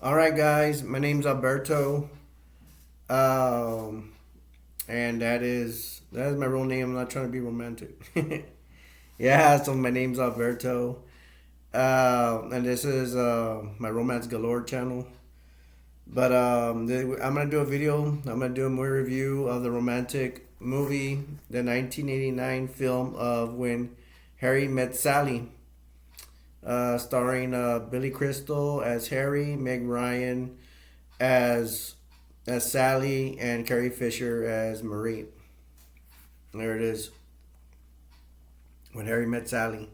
All right, guys. My name's Alberto, um, and that is my real name. I'm not trying to be romantic. Yeah, so my name's Alberto, and this is my Romance Galore channel. But I'm gonna do a video. I'm gonna do a movie review of the romantic movie, the 1989 film of When Harry Met Sally, starring Billy Crystal as Harry, Meg Ryan as Sally, and Carrie Fisher as Marie. There it is. When Harry Met Sally.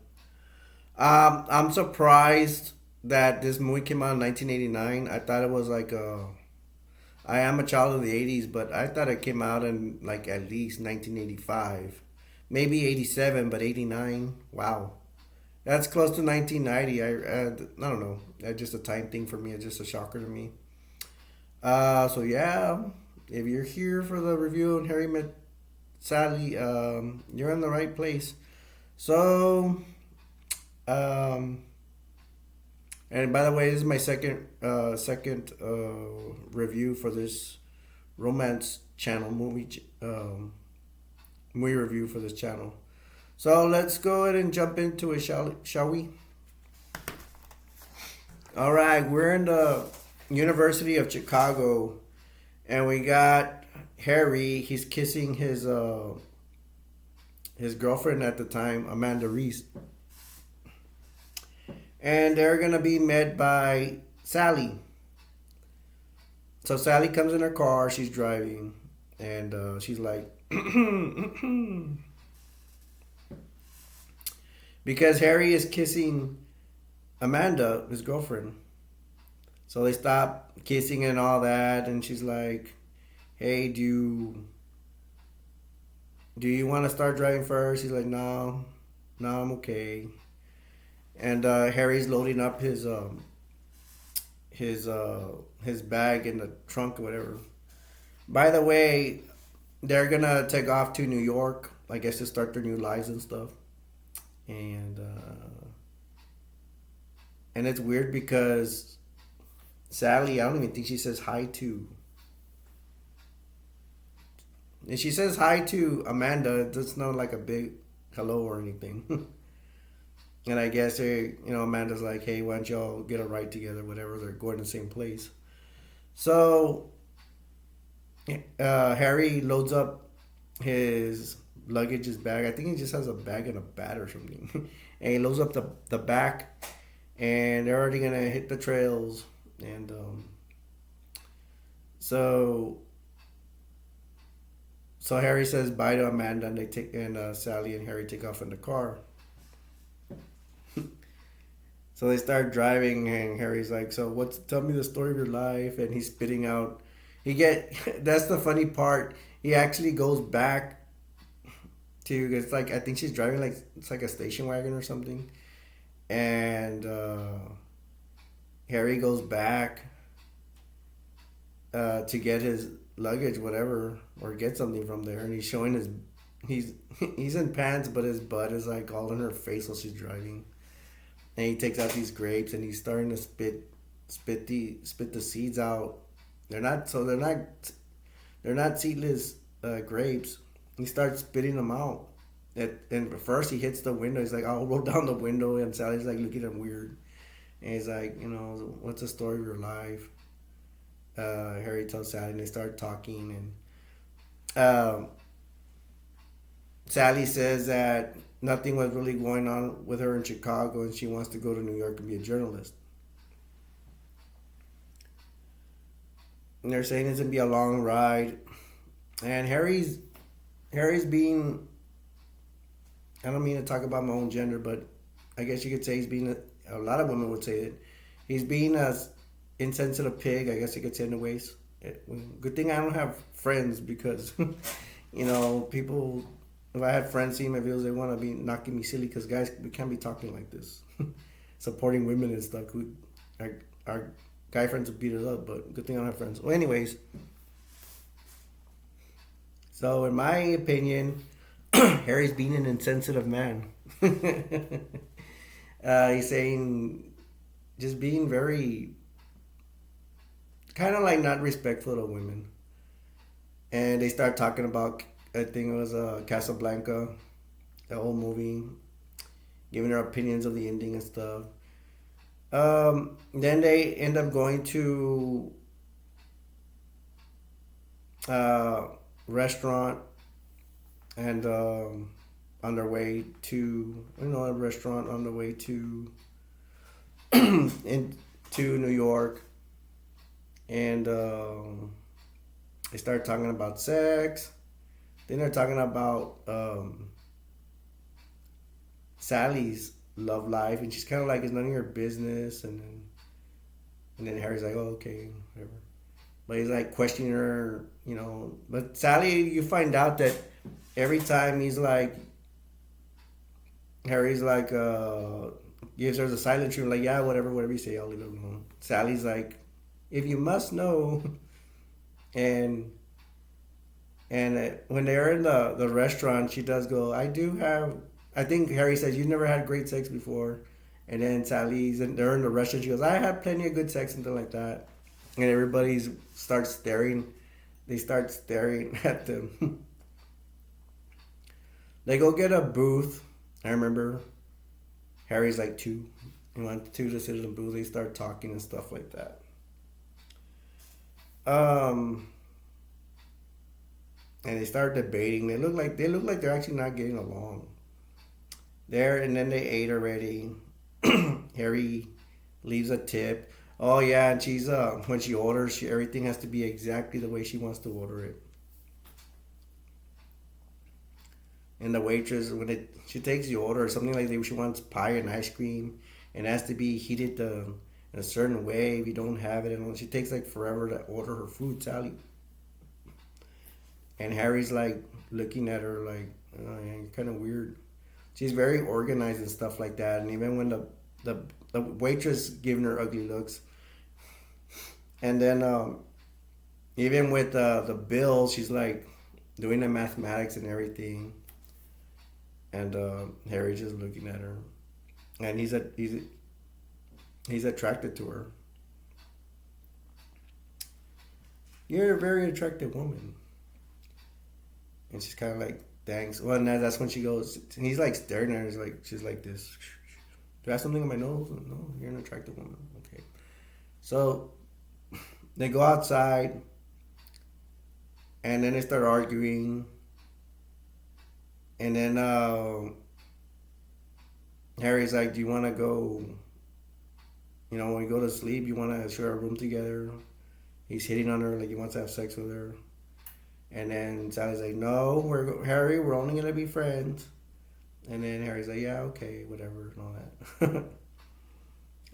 I'm surprised that this movie came out in 1989. I thought it was like I am a child of the 80s, but I thought it came out in like at least 1985. Maybe 87, but 89. Wow. That's close to 1990. I don't know. That's just a time thing for me. It's just a shocker to me. So yeah, if you're here for the review on Harry Met Sally, you're in the right place. So, um, and by the way, this is my second review for this romance channel movie review for this channel. So let's go ahead and jump into it, shall we? All right, we're in the University of Chicago, and we got Harry. He's kissing his girlfriend at the time, Amanda Reese, and they're gonna be met by Sally. So Sally comes in her car. She's driving, and she's like, because Harry is kissing Amanda, his girlfriend. So they stop kissing and all that, and she's like, "Hey, do you want to start driving first?" He's like, "No, no, I'm okay." And Harry's loading up his bag in the trunk or whatever. By the way, they're gonna take off to New York, I guess, to start their new lives and stuff. And it's weird because Sally, I don't even think she says hi to. And she says hi to Amanda. It's not like a big hello or anything. And I guess Amanda's like, "Hey, why don't y'all get a ride together? Whatever." They're going to the same place. So Harry loads up his luggage, his bag. I think he just has a bag and a bat or something. And he loads up the back, and they're already gonna hit the trails. And so so Harry says bye to Amanda, and Sally and Harry take off in the car. So they start driving, and Harry's like, "So tell me the story of your life?" And he's spitting out. That's the funny part. He actually goes back to, it's like, I think she's driving, like, it's like a station wagon or something. And Harry goes back to get his luggage, whatever, or get something from there. And he's showing he's he's in pants, but his butt is like all in her face while she's driving. And he takes out these grapes, and he's starting to spit the seeds out. They're not seedless grapes. He starts spitting them out. And first he hits the window. He's like, "I'll roll down the window," and Sally's like looking at him weird. And he's like, "What's the story of your life?" Harry tells Sally, and they start talking. And Sally says that nothing was really going on with her in Chicago, and she wants to go to New York and be a journalist. And they're saying it's gonna be a long ride, and Harry's being. I don't mean to talk about my own gender, but I guess you could say he's being a lot of women would say it. He's being a insensitive pig. I guess you could say in a ways. Good thing I don't have friends, because people. If I had friends seeing my videos, they want to be knocking me silly, because guys, we can't be talking like this, supporting women and stuff. Our guy friends would beat us up, but good thing I don't have friends. Well, anyways, so in my opinion, Harry's being an insensitive man. He's saying, just being very kind of like not respectful to women. And they start talking about, I think it was Casablanca, the whole movie, giving their opinions of the ending and stuff. Then they end up going to a restaurant and on their way to, a restaurant on the way to into New York, and they start talking about sex. Then they're talking about Sally's love life, and she's kind of like, it's none of your business. And then Harry's like, oh, okay, whatever. But he's like questioning her, But Sally, you find out that every time Harry's like, gives her the silent treatment, like, yeah, whatever you say, I'll leave it alone. Sally's like, if you must know. And when they're in the restaurant, she does go, I think Harry says, you've never had great sex before. And then they're in the restaurant, she goes, I had plenty of good sex, something like that. And everybody starts staring. They start staring at them. They go get a booth. I remember Harry's like two. He wants two to sit in the booth. They start talking and stuff like that. And they start debating. They look like they're actually not getting along. And then they ate already. Harry leaves a tip. Oh yeah, and she's when she orders, everything has to be exactly the way she wants to order it. And the waitress, she takes the order, something like that, she wants pie and ice cream, and it has to be heated in a certain way. If you don't have it, and she takes like forever to order her food, Sally. And Harry's like looking at her like, oh, yeah, you're kind of weird. She's very organized and stuff like that. And even when the waitress giving her ugly looks, and then even with the bill, she's like doing the mathematics and everything. And Harry's just looking at her, and he's attracted to her. You're a very attractive woman. And she's kind of like, thanks. Well, and that's when she goes, and he's like staring at her. She's like this. Do I have something on my nose? No, you're an attractive woman. Okay. So they go outside, and then they start arguing. And then Harry's like, do you want to go, when we go to sleep, you want to share a room together? He's hitting on her like he wants to have sex with her. And then Sally's like, no, Harry, we're only going to be friends. And then Harry's like, yeah, okay, whatever, and all that.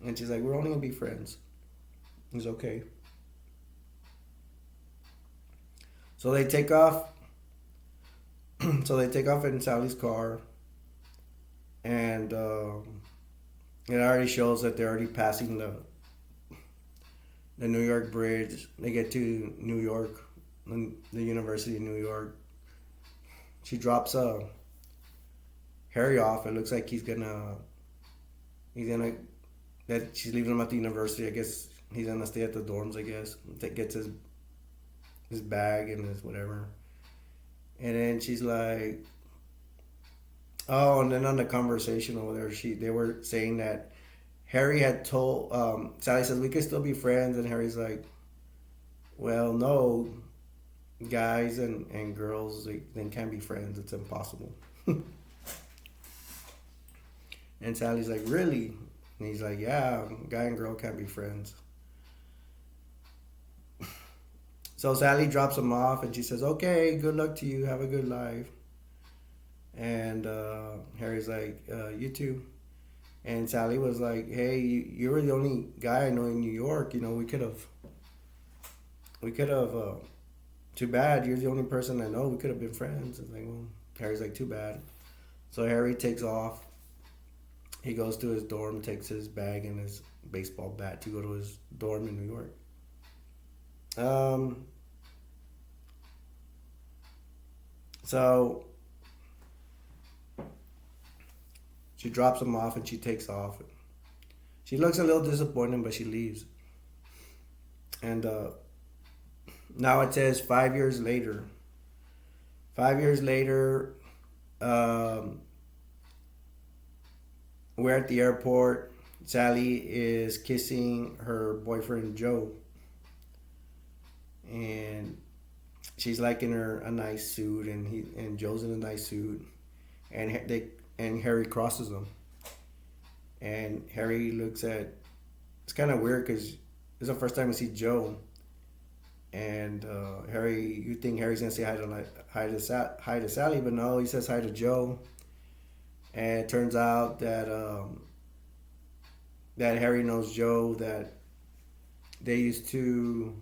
And she's like, we're only going to be friends. He's okay. So they take off. So they take off in Sally's car. And it already shows that they're already passing the New York Bridge. They get to New York, the University of New York. She drops Harry off. It looks like that she's leaving him at the university. I guess he's gonna stay at the dorms, I guess. Gets his bag and his whatever. And then she's like, oh, and then on the conversation over there, they were saying that Harry had told, Sally says, we could still be friends. And Harry's like, well, no, guys and girls, they can't be friends. It's impossible. And Sally's like, really? And he's like, yeah, guy and girl can't be friends. So Sally drops him off and she says, okay, good luck to you. Have a good life. And Harry's like, you too. And Sally was like, hey, you were the only guy I know in New York. We could have, too bad. You're the only person I know. We could have been friends. It's like, well, Harry's like, too bad. So Harry takes off. He goes to his dorm, takes his bag and his baseball bat to go to his dorm in New York. So she drops him off and she takes off. She looks a little disappointed, but she leaves. And now it says 5 years later. 5 years later, um, we're at the airport. Sally is kissing her boyfriend Joe, and she's like in a nice suit, and Joe's in a nice suit, and Harry crosses them, and Harry looks at. It's kind of weird because it's the first time we see Joe, and Harry. You think Harry's gonna say hi to Sally, but no, he says hi to Joe, and it turns out that Harry knows Joe, that they used to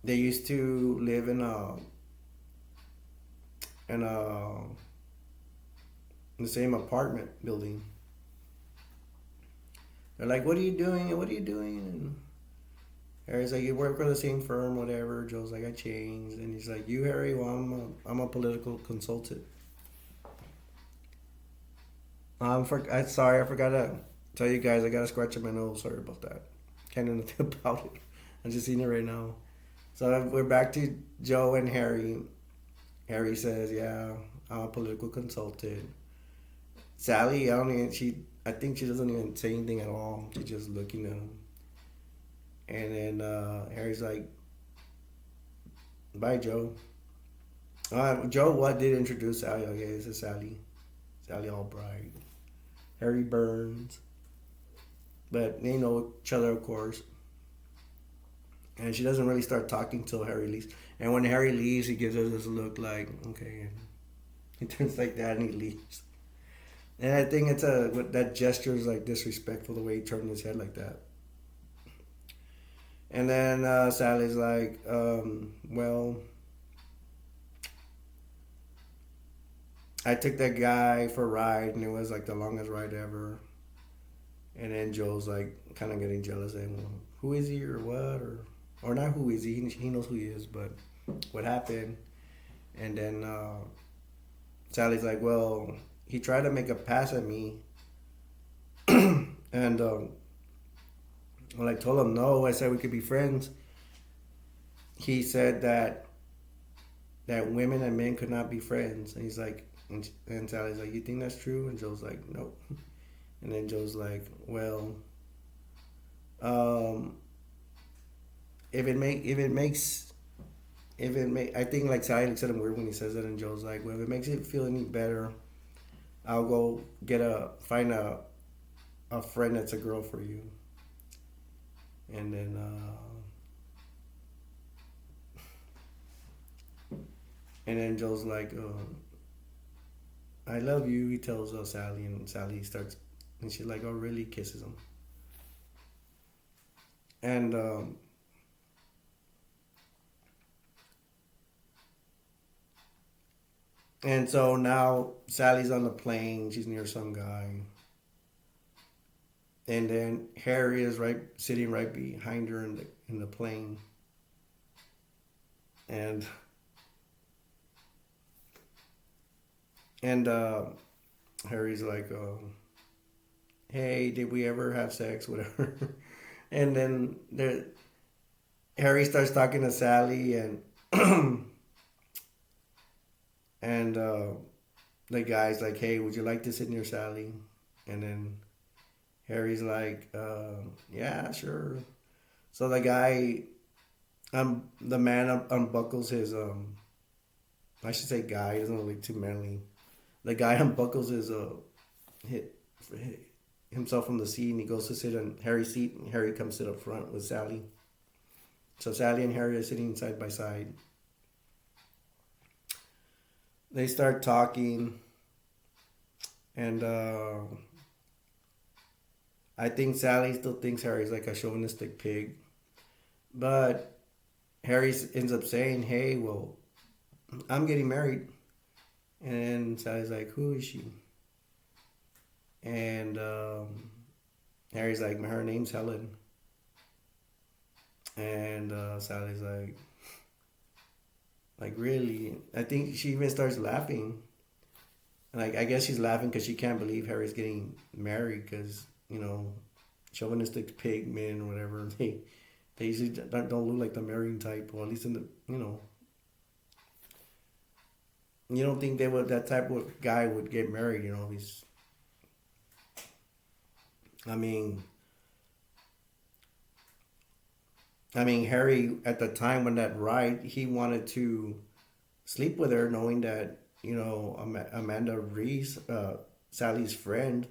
live in a in the same apartment building. They're like, "What are you doing? What are you doing?" And Harry's like, "You work for the same firm, whatever." Joe's like, "I changed," and he's like, "You, Harry? Well, I'm a political consultant." Sorry, I forgot to tell you guys. I got a scratch on my nose. Sorry about that. Can't do nothing about it. I'm just seeing it right now. So we're back to Joe and Harry. Harry says, "Yeah, I'm a political consultant." Sally, I think she doesn't even say anything at all. She's just looking at him. And then Harry's like, "Bye, Joe." Joe, what did introduce Sally? Okay, this is Sally. Sally Albright. Harry Burns. But they know each other, of course. And she doesn't really start talking till Harry leaves. And when Harry leaves, he gives her this look like, okay. And he turns like that and he leaves. And I think that gesture is like disrespectful, the way he turned his head like that. And then Sally's like, well, I took that guy for a ride, and it was like the longest ride ever. And then Joe's like kind of getting jealous, and well, who is he or what, or not who is he? He knows who he is, but what happened? And then Sally's like, well, he tried to make a pass at me, and when I told him no, I said we could be friends. He said that women and men could not be friends, and he's like, and Sally's like, you think that's true? And Joe's like, nope. And then Joe's like, well, if it makes, I think like Sally looks at him weird when he says it, and Joe's like, well, if it makes it feel any better, I'll go find a friend that's a girl for you. And then Joe's like, I love you. He tells Sally, and Sally starts, and she like, oh really, kisses him. And so now Sally's on the plane. She's near some guy. And then Harry is sitting right behind her in the plane. And Harry's like, hey, did we ever have sex? Whatever. And then Harry starts talking to Sally, and and the guy's like, hey, would you like to sit near Sally? And then Harry's like, yeah, sure. So the guy, the man unbuckles his, I should say guy, he doesn't look too manly. The guy unbuckles himself from the seat, and he goes to sit on Harry's seat, and Harry comes sit up front with Sally. So Sally and Harry are sitting side by side. They start talking, and I think Sally still thinks Harry's like a chauvinistic pig. But Harry ends up saying, hey, well, I'm getting married. And Sally's like, who is she? And Harry's like, her name's Helen. And Sally's like really? I think she even starts laughing. Like, I guess she's laughing because she can't believe Harry's getting married, because, chauvinistic pig men, whatever. They usually don't look like the marrying type, or at least in the you don't think they would that type of guy would get married. He's I mean Harry at the time when that ride, he wanted to sleep with her, knowing that Amanda Reese, Sally's friend,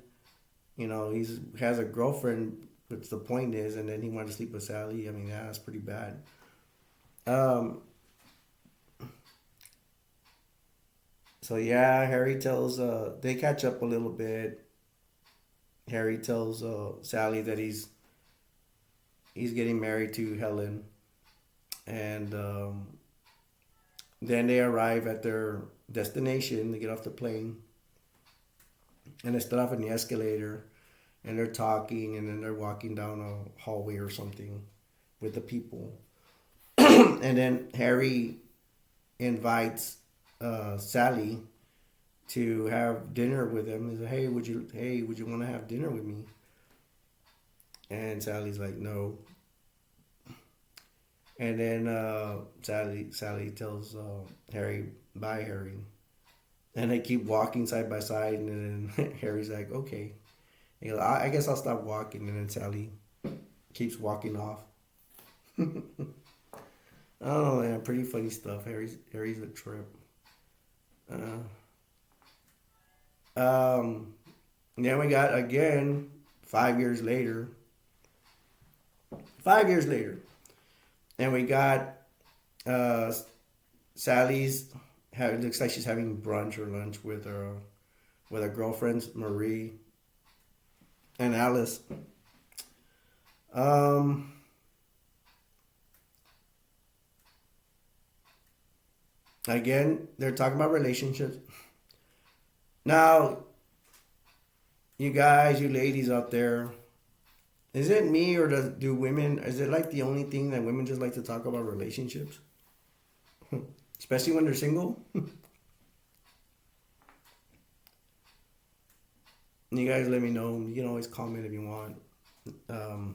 he's has a girlfriend. Which the point is, and then he wanted to sleep with Sally. I mean, yeah, that's pretty bad. Um, so yeah, Harry tells they catch up a little bit. Harry tells Sally that he's getting married to Helen, and then they arrive at their destination. They get off the plane, and they start off in the escalator, and they're talking, and then they're walking down a hallway or something with the people, and then Harry invites Sally to have dinner with him. He said, "Hey, would you want to have dinner with me?" And Sally's like, "No." And then Sally tells Harry, "Bye, Harry." And they keep walking side by side, and then Harry's like, "Okay." He goes, I guess I'll stop walking, and then Sally keeps walking off. I don't know, man. Pretty funny stuff. Harry's a trip. Uh, then we got again 5 years later. 5 years later, and we got uh, Sally's. It looks like she's having brunch or lunch with her girlfriends Marie and Alice. Um, Again, they're talking about relationships. Now, you guys, you ladies out there, is it me, or do women? Is it like the only thing that women just like to talk about relationships, especially when they're single? You guys, let me know. You can always comment if you want. Um,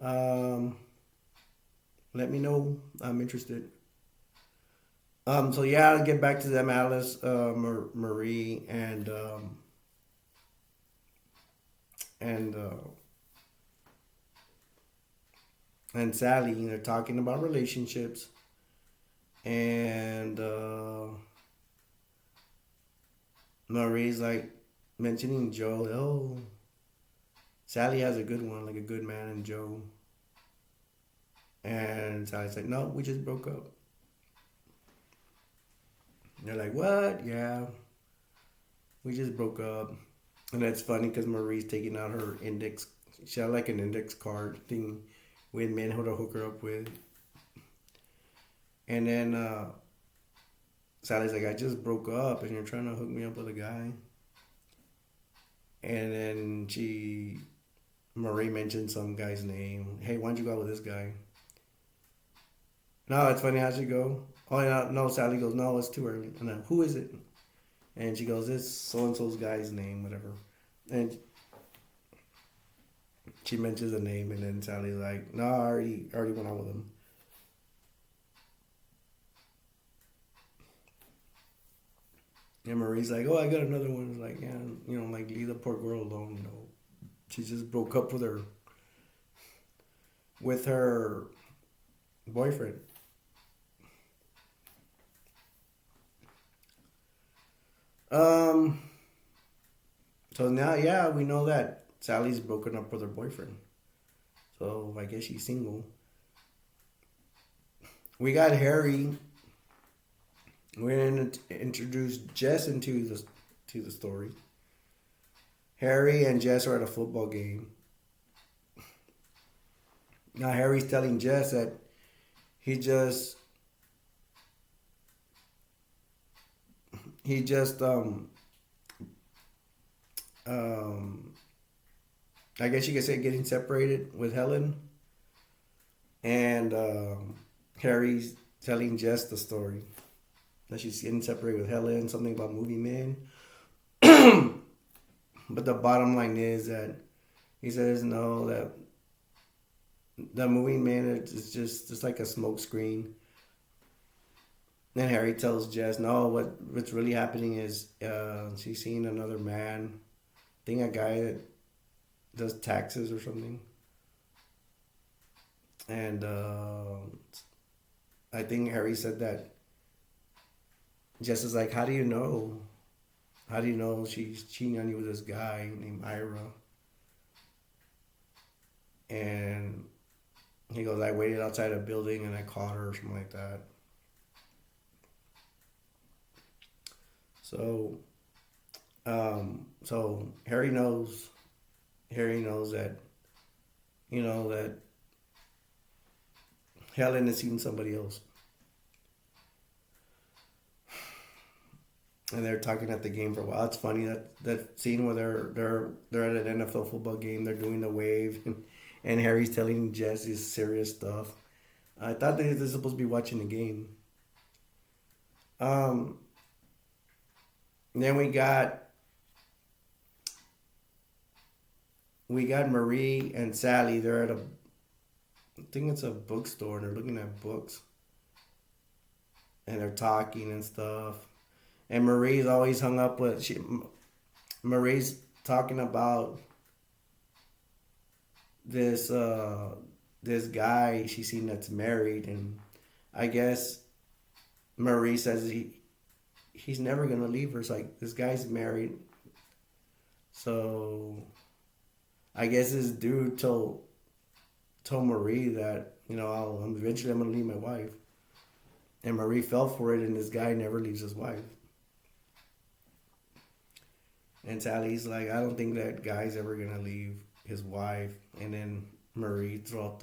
um, Let me know. I'm interested. So yeah, I'll get back to them, Alice, Marie, and and Sally. They're talking about relationships, and Marie's like mentioning Joe. Oh, Sally has a good one, like a good man in Joe. And Sally's like, no, we just broke up. And they're like, what? Yeah, we just broke up. And that's funny because Marie's taking out her index. She had like an index card thing with men who to hook her up with. And then Sally's like, I just broke up and you're trying to hook me up with a guy. And then Marie mentioned some guy's name. Hey, why don't you go out with this guy? No, it's funny how she go. Oh, yeah, no, Sally goes, no, it's too early. And then, who is it? And she goes, it's so-and-so's guy's name, whatever. And she mentions a name, and then Sally's like, no, I already went out with him. And Marie's like, oh, I got another one. It's like, yeah, like, leave the poor girl alone, She just broke up with her boyfriend. Um, so now, yeah, we know that Sally's broken up with her boyfriend. So I guess she's single. We got Harry. We're going to introduce Jess to the story. Harry and Jess are at a football game. Now Harry's telling Jess that he just um I guess you could say getting separated with Helen, and Harry's telling Jess the story that she's getting separated with Helen, something about moving men. But the bottom line is that He says no, that the moving man is just like a smoke screen. Then Harry tells Jess, no, what's really happening is she's seeing another man. I think a guy that does taxes or something. And I think Harry said that. Jess is like, how do you know? How do you know she's cheating on you with this guy named Ira? And he goes, I waited outside a building and I caught her or something like that. So, so Harry knows. Harry knows that, that Helen is seeing somebody else. And they're talking at the game for a while. It's funny that scene where they're at an NFL football game. They're doing the wave, and Harry's telling Jess this serious stuff. I thought they're supposed to be watching the game. Um, then we got Marie and Sally. They're at I think it's a bookstore. And they're looking at books, and they're talking and stuff. And Marie's always hung up with Marie's talking about this this guy she's seen that's married, and I guess Marie says he's never gonna leave her. It's like this guy's married, so I guess this dude told Marie that I'm eventually I'm gonna leave my wife, and Marie fell for it, and this guy never leaves his wife. And Sally's like, I don't think that guy's ever gonna leave his wife. And then Marie throughout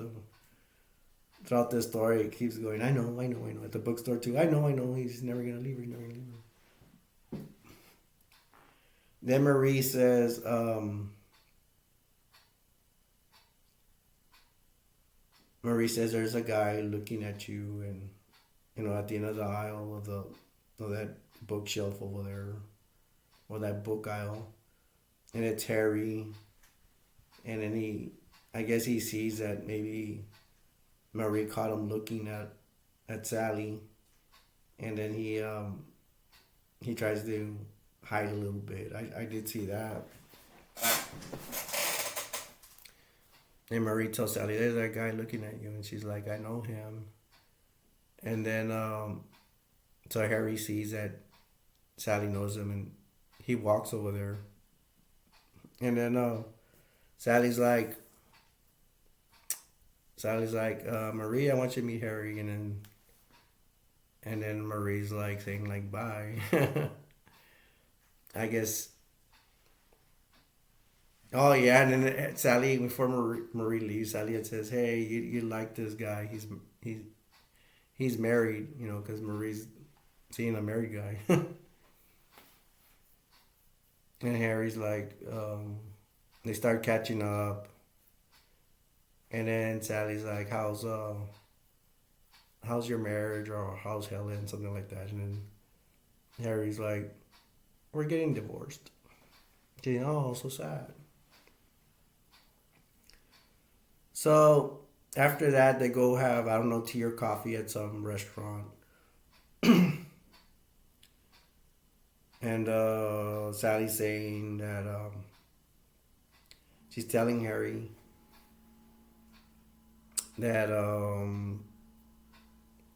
this story it keeps going, I know. At the bookstore too, I know. He's never gonna leave her. He's never gonna leave her. Then Marie says, there's a guy looking at you, and at the end of the aisle of that bookshelf over there, or that book aisle, and it's Harry. And then I guess he sees that maybe Marie caught him looking at Sally, and then he tries to hide a little bit. I did see that. And Marie tells Sally, there's that guy looking at you, and she's like, I know him. And then so Harry sees that Sally knows him, and he walks over there. And then Sally's like, Marie, I want you to meet Harry. And then Marie's like saying like bye. I guess. Oh yeah, and then Sally, before Marie leaves, Sally says, "Hey, you like this guy? He's married, because Marie's seeing a married guy." And Harry's like, they start catching up, and then Sally's like, how's your marriage, or how's Helen, something like that, and then Harry's like, we're getting divorced. Oh, so sad. So after that, they go have, I don't know, tea or coffee at some restaurant. And Sally's saying that she's telling Harry that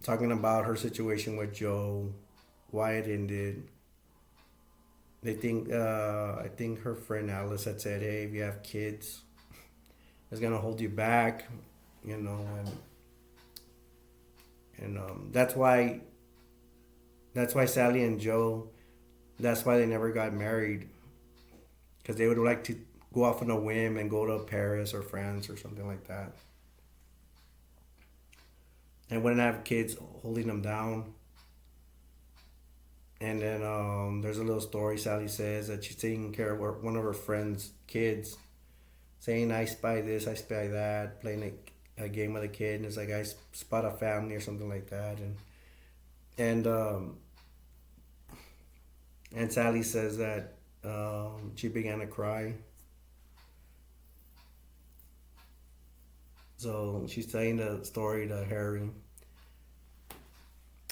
talking about her situation with Joe, why it ended. They think I think her friend Alice had said, "Hey, if you have kids, it's gonna hold you back," and that's why Sally and Joe, that's why they never got married, because they would like to go off on a whim and go to Paris or France or something like that, and wouldn't have kids holding them down. And then there's a little story Sally says that she's taking care of one of her friend's kids, saying, I spy this, I spy that, playing a game with a kid, and it's like, I spot a family or something like that. And Sally says that she began to cry. So she's telling the story to Harry.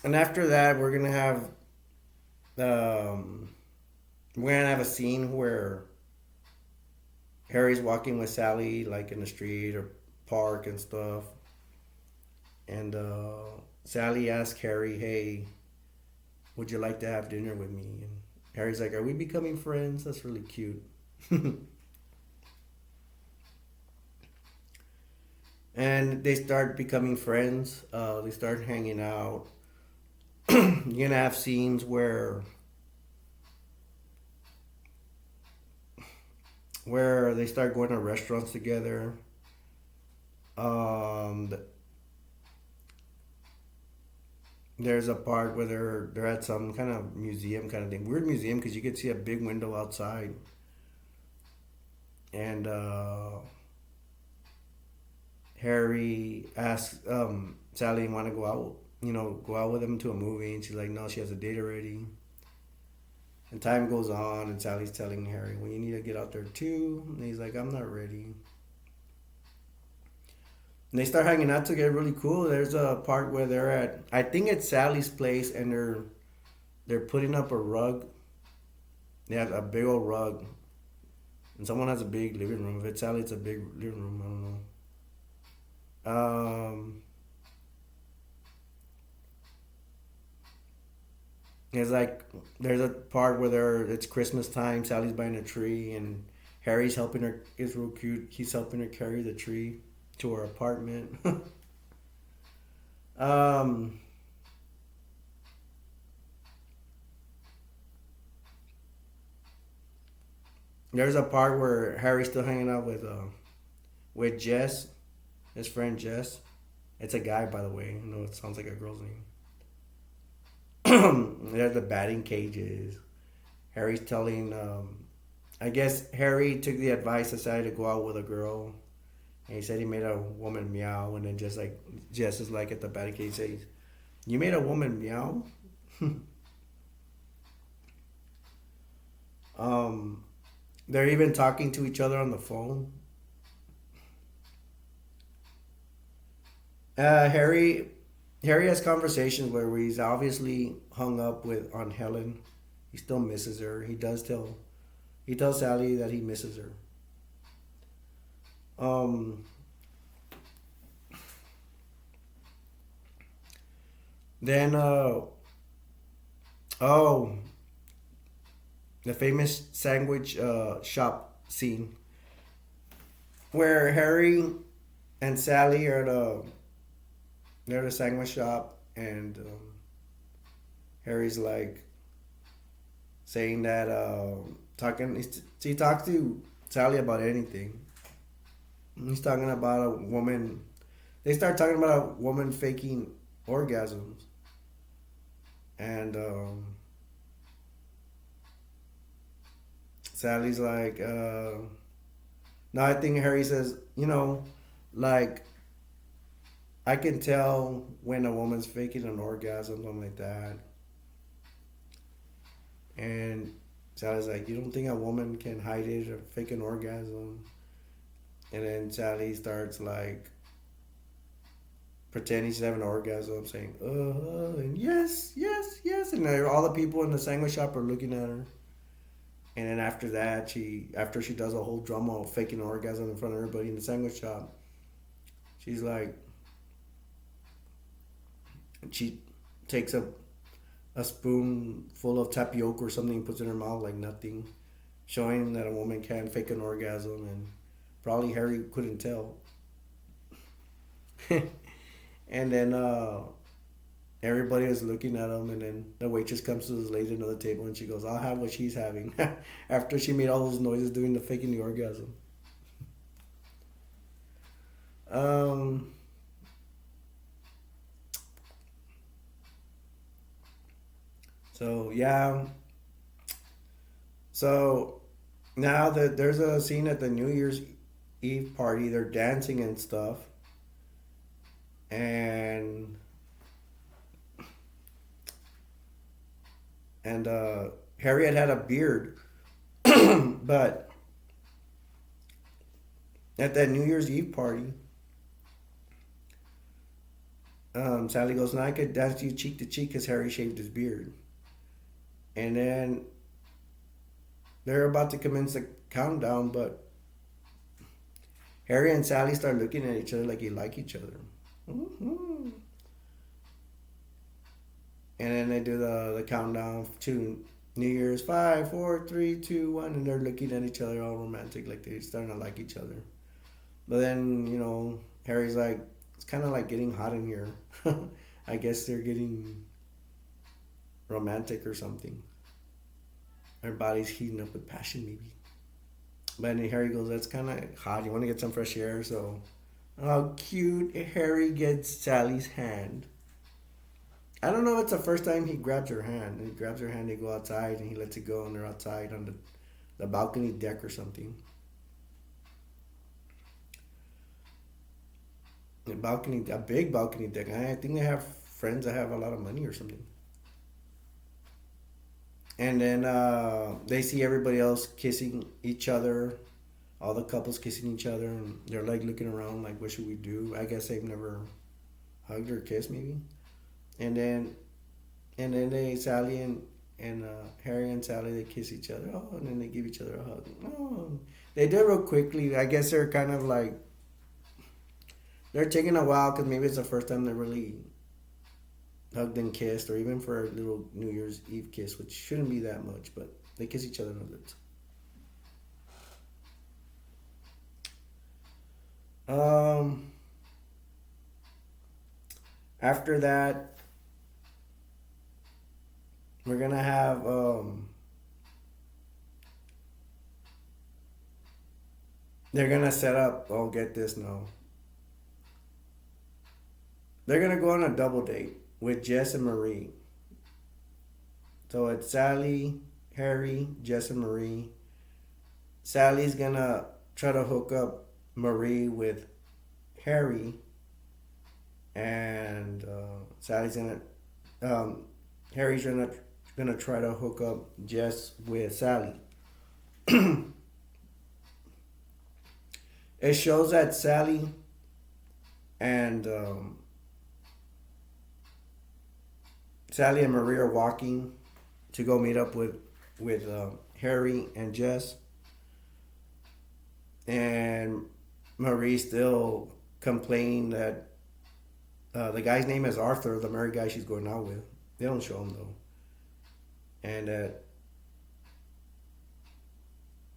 And after that, um, we're gonna have a scene where Harry's walking with Sally, like in the street or park and stuff. And Sally asks Harry, "Hey, would you like to have dinner with me?" And Harry's like, "Are we becoming friends? That's really cute." And they start becoming friends. They start hanging out. You're gonna have scenes where they start going to restaurants together. Um, there's a part where they're at some kind of museum kind of thing, weird museum because you can see a big window outside, and Harry asks Sally want to go out, go out with him to a movie, and she's like, no, she has a date already. And time goes on, and Sally's telling Harry, well, you need to get out there too. And he's like, I'm not ready. And they start hanging out together, really cool. There's a part where they're at, I think it's Sally's place, and they're putting up a rug. They have a big old rug, and someone has a big living room. If it's Sally, it's a big living room. I don't know. It's like there's a part where it's Christmas time. Sally's buying a tree, and Harry's helping her. It's real cute. He's helping her carry the tree to her apartment. um, there's a part where Harry's still hanging out with Jess, his friend Jess. It's a guy, by the way. I know it sounds like a girl's name. There's the batting cages. Harry's telling, I guess Harry took the advice, decided to go out with a girl, and he said he made a woman meow, and then just like Jess is like at the batting cage says, "You made a woman meow." um, they're even talking to each other on the phone. Harry Harry has conversations where he's obviously hung up with on Helen. He still misses her. He tells Sally that he misses her. Um, then oh, the famous sandwich shop scene where Harry and Sally are they're at a sandwich shop, and Harry's like saying that he talks to Sally about anything. He's talking about a woman. They start talking about a woman faking orgasms, and Sally's like, no, I think Harry says, like I can tell when a woman's faking an orgasm, something like that. And Sally's like, you don't think a woman can hide it or fake an orgasm? And then Sally starts like pretending she's having an orgasm, saying, and yes, yes, yes. And all the people in the sandwich shop are looking at her. And then after that, after she does a whole drama of faking an orgasm in front of everybody in the sandwich shop, she's like, she takes a spoon full of tapioca or something and puts it in her mouth like nothing, showing that a woman can fake an orgasm, and probably Harry couldn't tell. And then everybody is looking at him, and then the waitress comes to this lady at another table, and she goes, I'll have what she's having. After she made all those noises doing the faking the orgasm. Um, so, yeah. So, now that there's a scene at the New Year's Eve party, they're dancing and stuff. And Harry had a beard, but at that New Year's Eve party, Sally goes, "No, I could dance you cheek to cheek," because Harry shaved his beard. And then they're about to commence the countdown, but Harry and Sally start looking at each other like they like each other. Mm-hmm. And then they do the countdown to New Year's, 5, 4, 3, 2, 1, and they're looking at each other all romantic, like they're starting to like each other. But then, Harry's like, it's kind of like getting hot in here. I guess they're getting romantic or something. Their body's heating up with passion, maybe. But then Harry goes, that's kind of hot. You want to get some fresh air? So, how cute. Harry gets Sally's hand. I don't know if it's the first time he grabs her hand. He grabs her hand, they go outside, and he lets it go, and they're outside on the balcony deck or something. A big balcony deck. I think they have friends that have a lot of money or something. And then they see everybody else kissing each other, all the couples kissing each other, and they're like looking around, like, what should we do? I guess they've never hugged or kissed, maybe. And then, Sally and Harry and Sally, they kiss each other. Oh, and then they give each other a hug. Oh, they do it real quickly. I guess they're kind of like, they're taking a while because maybe it's the first time they really hugged and kissed, or even for a little New Year's Eve kiss, which shouldn't be that much, but they kiss each other on the lips. Um, After that, we're gonna have they're gonna set up. Oh, get this now. They're gonna go on a double date with Jess and Marie. So it's Sally, Harry, Jess, and Marie. Sally's gonna try to hook up Marie with Harry, and Sally's gonna, um, Harry's gonna try to hook up Jess with Sally. It shows that and Sally and Marie are walking to go meet up with Harry and Jess, and Marie still complaining that the guy's name is Arthur, the married guy she's going out with. They don't show him though, and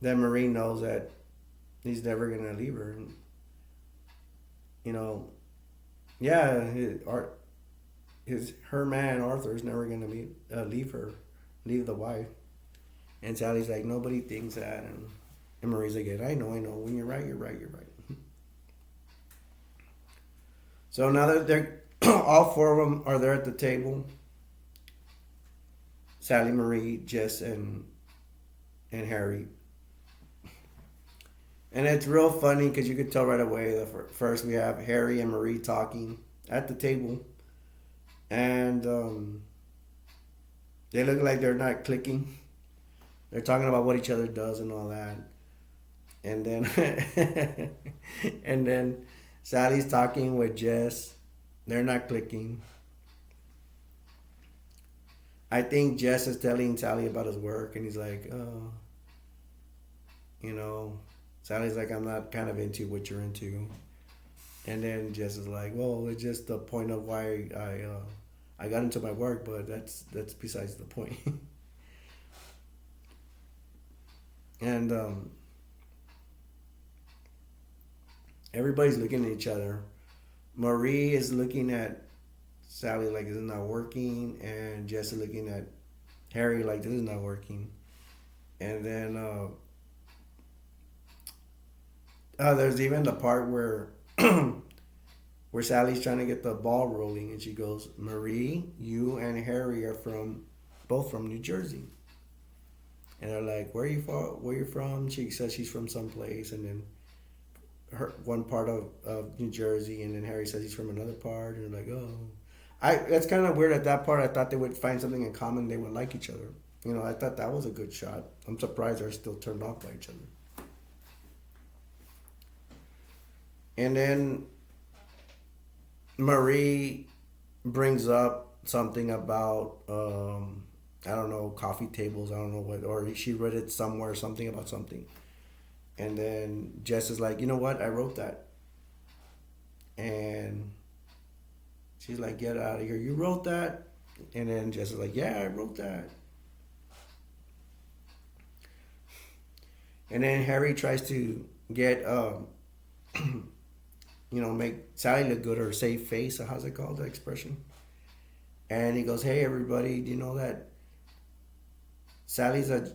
that Marie knows that he's never gonna leave her. And, you know, yeah, her man Arthur is never gonna leave her, leave the wife. And Sally's like, nobody thinks that, and Marie's like, I know. When you're right, you're right, you're right. So now that they're all four of them are there at the table. Sally, Marie, Jess, and Harry. And it's real funny because you could tell right away. First, we have Harry and Marie talking at the table, and they look like they're not clicking. They're talking about what each other does and all that, and then and then Sally's talking with Jess. They're not clicking. I think Jess is telling Sally about his work, and he's like, oh, Sally's like, I'm not kind of into what you're into. And then Jess is like, well, it's just the point of why I got into my work, but that's besides the point. And everybody's looking at each other. Marie is looking at Sally like this is not working, and Jess is looking at Harry like this is not working. And then there's even the part where where Sally's trying to get the ball rolling, and she goes, Marie, you and Harry are both from New Jersey. And they're like, where you from? She says she's from someplace, and then one part of New Jersey, and then Harry says he's from another part, and they're like, oh. That's kind of weird at that part. I thought they would find something in common. They would like each other. I thought that was a good shot. I'm surprised they're still turned off by each other. And then Marie brings up something about I don't know, coffee tables. I don't know what, or she read it somewhere, something about something. And then Jess is like, you know what? I wrote that. And she's like, get out of here. You wrote that? And then Jess is like, yeah, I wrote that. And then Harry tries to get, make Sally look good or save face. How's it called, the expression? And he goes, hey, everybody, do you know that Sally's a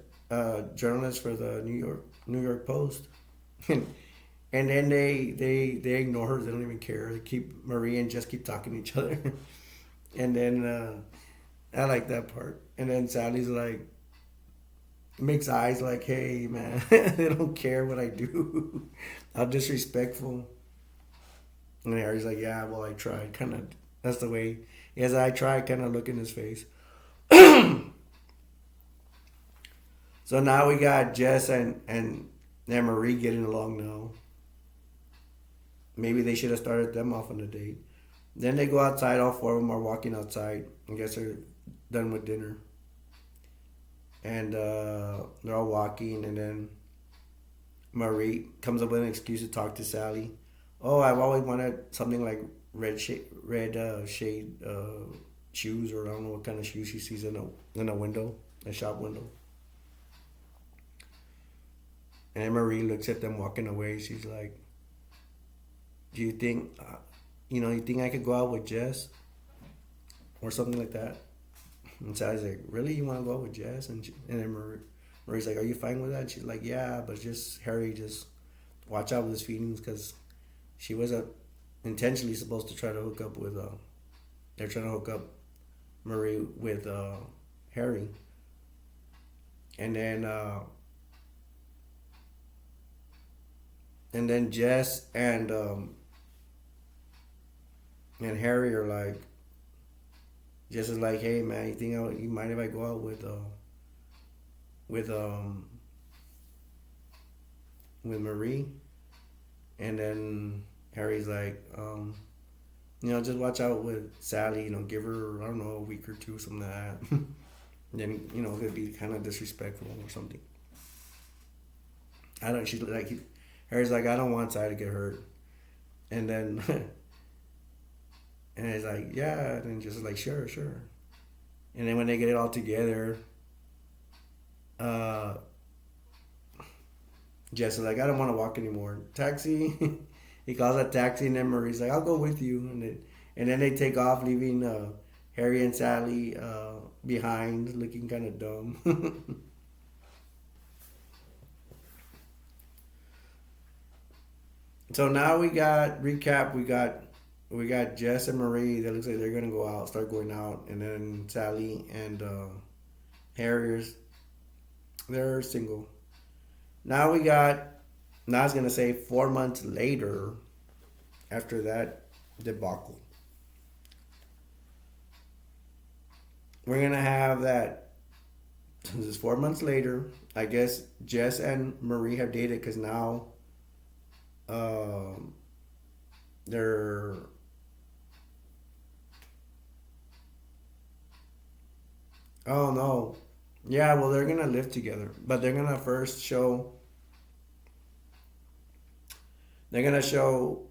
journalist for the New York Post? And then they ignore her. They don't even care. They keep Marie and just keep talking to each other. And then I like that part. And then Sally's like makes eyes like, "Hey, man, they don't care what I do. How disrespectful." And Harry's like, "Yeah, well, I tried." Kind of. That's the way. Yes, I tried. Kind of look in his face. So now we got Jess and Marie getting along now. Maybe they should have started them off on a date. Then they go outside. All four of them are walking outside. I guess they're done with dinner. And they're all walking. And then Marie comes up with an excuse to talk to Sally. Oh, I've always wanted something like red shade shoes, or I don't know what kind of shoes she sees in a window, a shop window. And Marie looks at them walking away. She's like, "Do you think, you think I could go out with Jess or something like that?" And Sally's like, "Really? You want to go out with Jess?" And then Marie's like, "Are you fine with that?" And she's like, "Yeah, but just Harry, just watch out with his feelings, because she was intentionally supposed to try to hook up with. They're trying to hook up Marie with Harry, and then Jess and Harry are like, Jess is like, "Hey, man, you mind if I go out with um with Marie?" And then Harry's like, just watch out with Sally. Give her, I don't know, a week or two, something like that. Then it'll be kind of disrespectful or something. I don't. She's like, Harry's like, I don't want Sally to get hurt. And then and he's like, yeah. And just like, sure, sure. And then when they get it all together, uh, Jess is like, I don't want to walk anymore. Taxi. He calls a taxi, and then Marie's like, I'll go with you. And then they take off, leaving Harry and Sally behind, looking kind of dumb. So now we got recap. We got Jess and Marie. That looks like they're gonna go out, start going out, and then Sally and Harriers, they're single. Now we got. Now I was gonna say 4 months later, after that debacle, we're gonna have that. This is 4 months later. I guess Jess and Marie have dated because now um, they're. Oh no. Yeah, well, they're gonna live together, but they're gonna show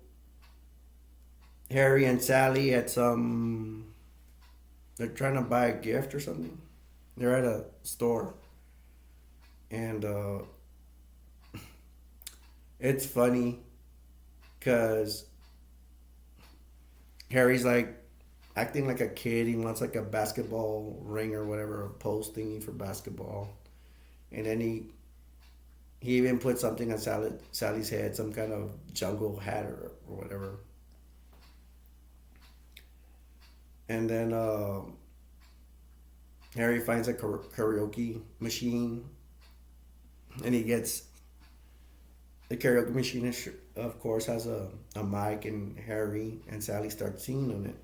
Harry and Sally at some. They're trying to buy a gift or something. They're at a store, and it's funny because Harry's like acting like a kid. He wants like a basketball ring or whatever, a post thingy for basketball, and then he even put something on Sally's head, some kind of jungle hat or whatever. And then Harry finds a karaoke machine, and he gets the karaoke machine. Of course, has a mic, and Harry and Sally start singing on it.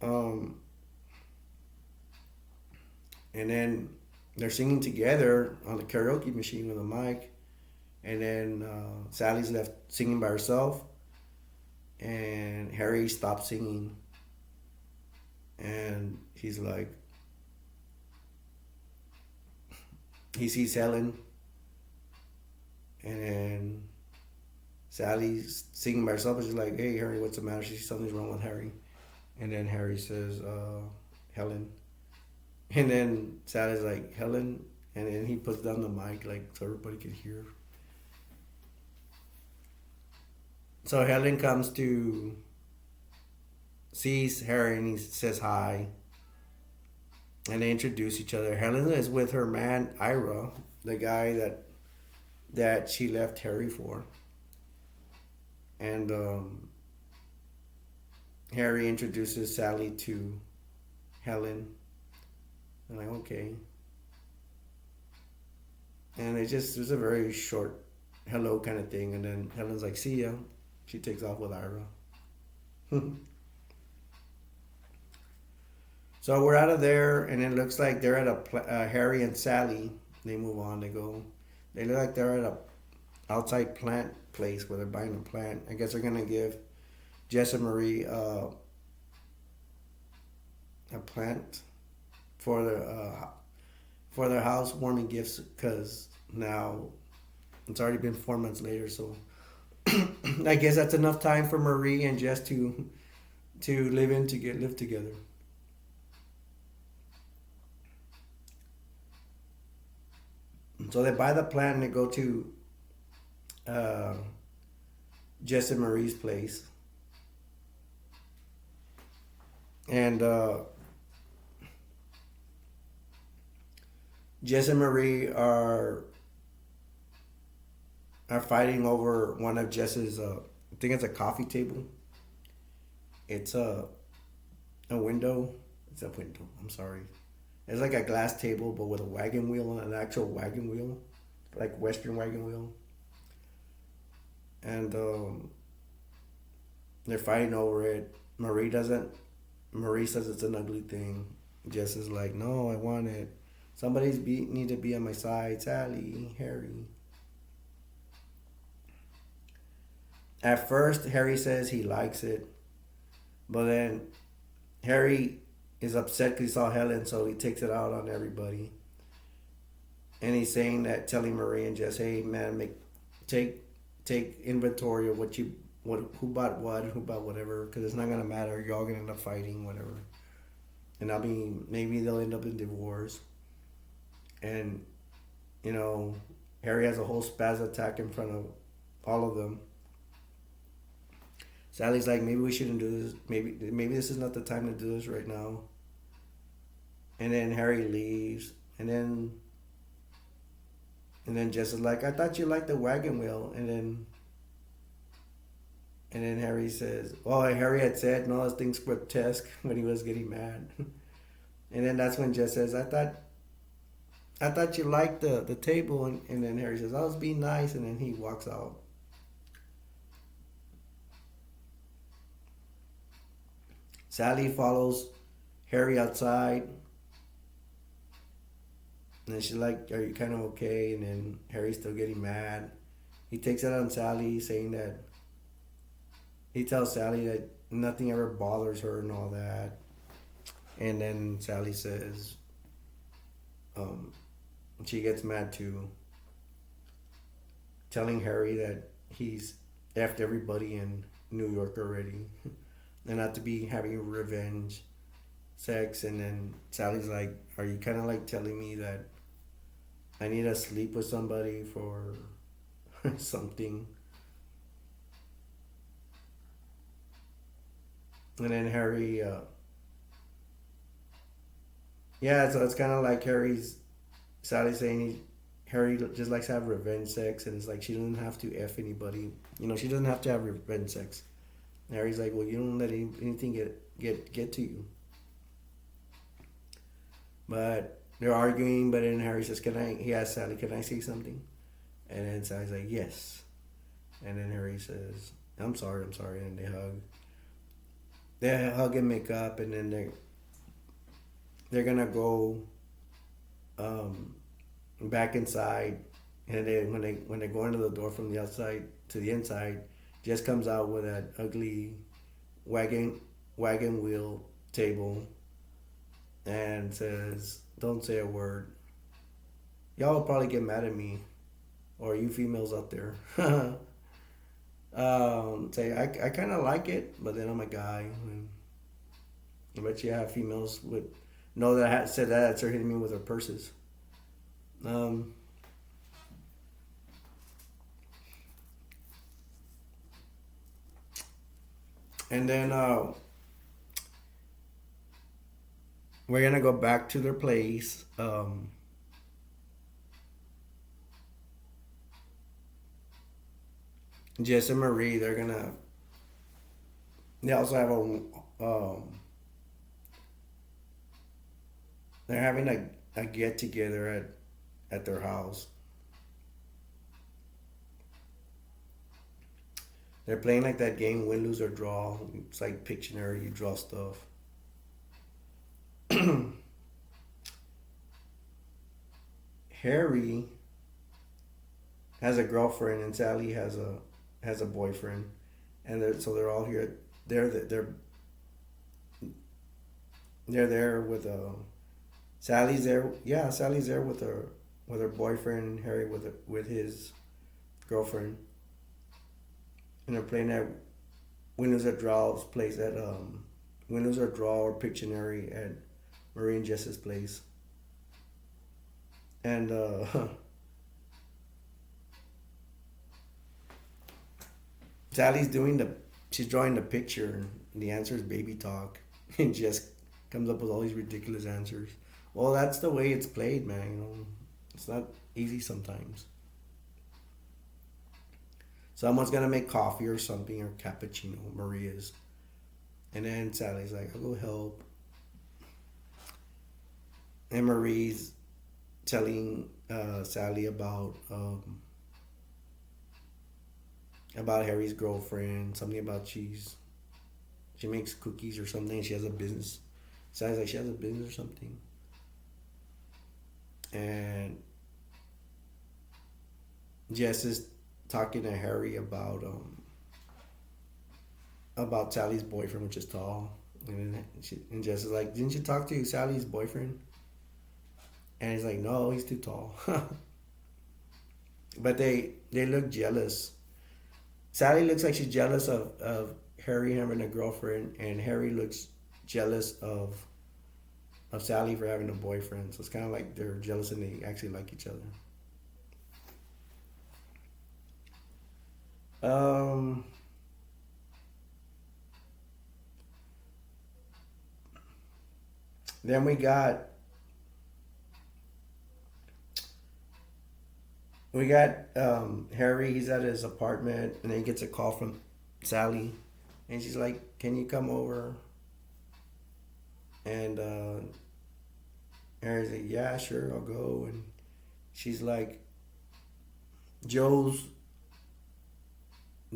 Um, and then they're singing together on the karaoke machine with a mic, and then Sally's left singing by herself, and Harry stops singing, and he's like, he sees Helen, and then Sally's singing by herself, and she's like, "Hey, Harry, what's the matter?" She sees something's wrong with Harry, and then Harry says, "Helen," and then Sally's like, "Helen," and then he puts down the mic like so everybody can hear. So Helen comes to sees Harry and he says hi, and they introduce each other. Helen is with her man Ira, the guy that she left Harry for, and Harry introduces Sally to Helen. I'm like, okay, and it was a very short hello kind of thing, and then Helen's like, "See ya." She takes off with Ira. So we're out of there, and it looks like they're at Harry and Sally. They move on. They go. They look like they're at a outside plant place where they're buying a plant. I guess they're gonna give Jess and Marie a plant for their housewarming gifts because now it's already been 4 months later. So I guess that's enough time for Marie and Jess to live together. So they buy the plant and they go to uh, Jess and Marie's place. And Jess and Marie are fighting over one of Jess's, I think it's a coffee table. It's a window. It's a window. I'm sorry. It's like a glass table, but with a wagon wheel on it, an actual wagon wheel, like Western wagon wheel. And they're fighting over it. Marie doesn't. Marie says it's an ugly thing. Jess is like, no, I want it. Need to be on my side. Sally, Harry. At first, Harry says he likes it, but then Harry is upset because he saw Helen, so he takes it out on everybody. And he's saying that, telling Marie and Jess, "Hey, man, take inventory of who bought what, who bought whatever, because it's not gonna matter. You're all gonna end up fighting, whatever. And I mean, maybe they'll end up in divorce." And Harry has a whole spaz attack in front of all of them. Sally's like, maybe we shouldn't do this. Maybe this is not the time to do this right now. And then Harry leaves. And then Jess is like, I thought you liked the wagon wheel. And then Harry says, well, Harry had said, no, this thing's grotesque when he was getting mad. And then that's when Jess says, I thought you liked the table. And then Harry says, I was being nice. And then he walks out. Sally follows Harry outside. And she's like, are you kind of okay? And then Harry's still getting mad. He takes it on Sally, saying that he tells Sally that nothing ever bothers her and all that. And then Sally says, she gets mad too, telling Harry that he's effed everybody in New York already. And not to be having revenge sex. And then Sally's like, are you kind of like telling me that I need to sleep with somebody for something? And then Harry, so it's kind of like Sally saying Harry just likes to have revenge sex, and it's like she doesn't have to F anybody. She doesn't have to have revenge sex. And Harry's like, well, you don't let anything get to you. But they're arguing, but then Harry says, he asks Sally, can I say something? And then Sally's like, yes. And then Harry says, I'm sorry. And they hug. They hug and make up, and then they're gonna go back inside. And then when they go into the door from the outside to the inside, Jess comes out with that ugly wagon wagon wheel table and says, "Don't say a word. Y'all will probably get mad at me, or you females out there." Say I kind of like it, but then I'm a guy. And I bet you have females would know that I had said that start hitting me with their purses. Um, and then we're gonna go back to their place. Jess and Marie, they're gonna. They also have a. They're having a get together at their house. They're playing like that game, win, lose, or draw. It's like Pictionary. You draw stuff. Harry has a girlfriend, and Sally has a boyfriend, and so they're all here. They're there with Sally's there. Yeah, Sally's there with her boyfriend, and Harry with his girlfriend, and they're playing that Windows or Draws place at Windows or Draw or Pictionary at Marie and Jess's place, and Sally's doing the she's drawing the picture, and the answer is baby talk, and Jess comes up with all these ridiculous answers. Well, that's the way it's played, man. You know, it's not easy sometimes. Someone's gonna make coffee or something or cappuccino. Maria's, and then Sally's like, "I'll go help," and Marie's telling Sally about Harry's girlfriend. Something about she makes cookies or something. She has a business. Sally's like she has a business or something, and Jess is talking to Harry about Sally's boyfriend, which is tall. And Jess is like, "Didn't you talk to Sally's boyfriend?" And he's like, "No, he's too tall." But they look jealous. Sally looks like she's jealous of Harry having a girlfriend, and Harry looks jealous of Sally for having a boyfriend. So it's kind of like they're jealous and they actually like each other. Um, then we got Harry. He's at his apartment, and then he gets a call from Sally, and she's like, "Can you come over?" And Harry's like, "Yeah, sure, I'll go." And she's like, "Joe's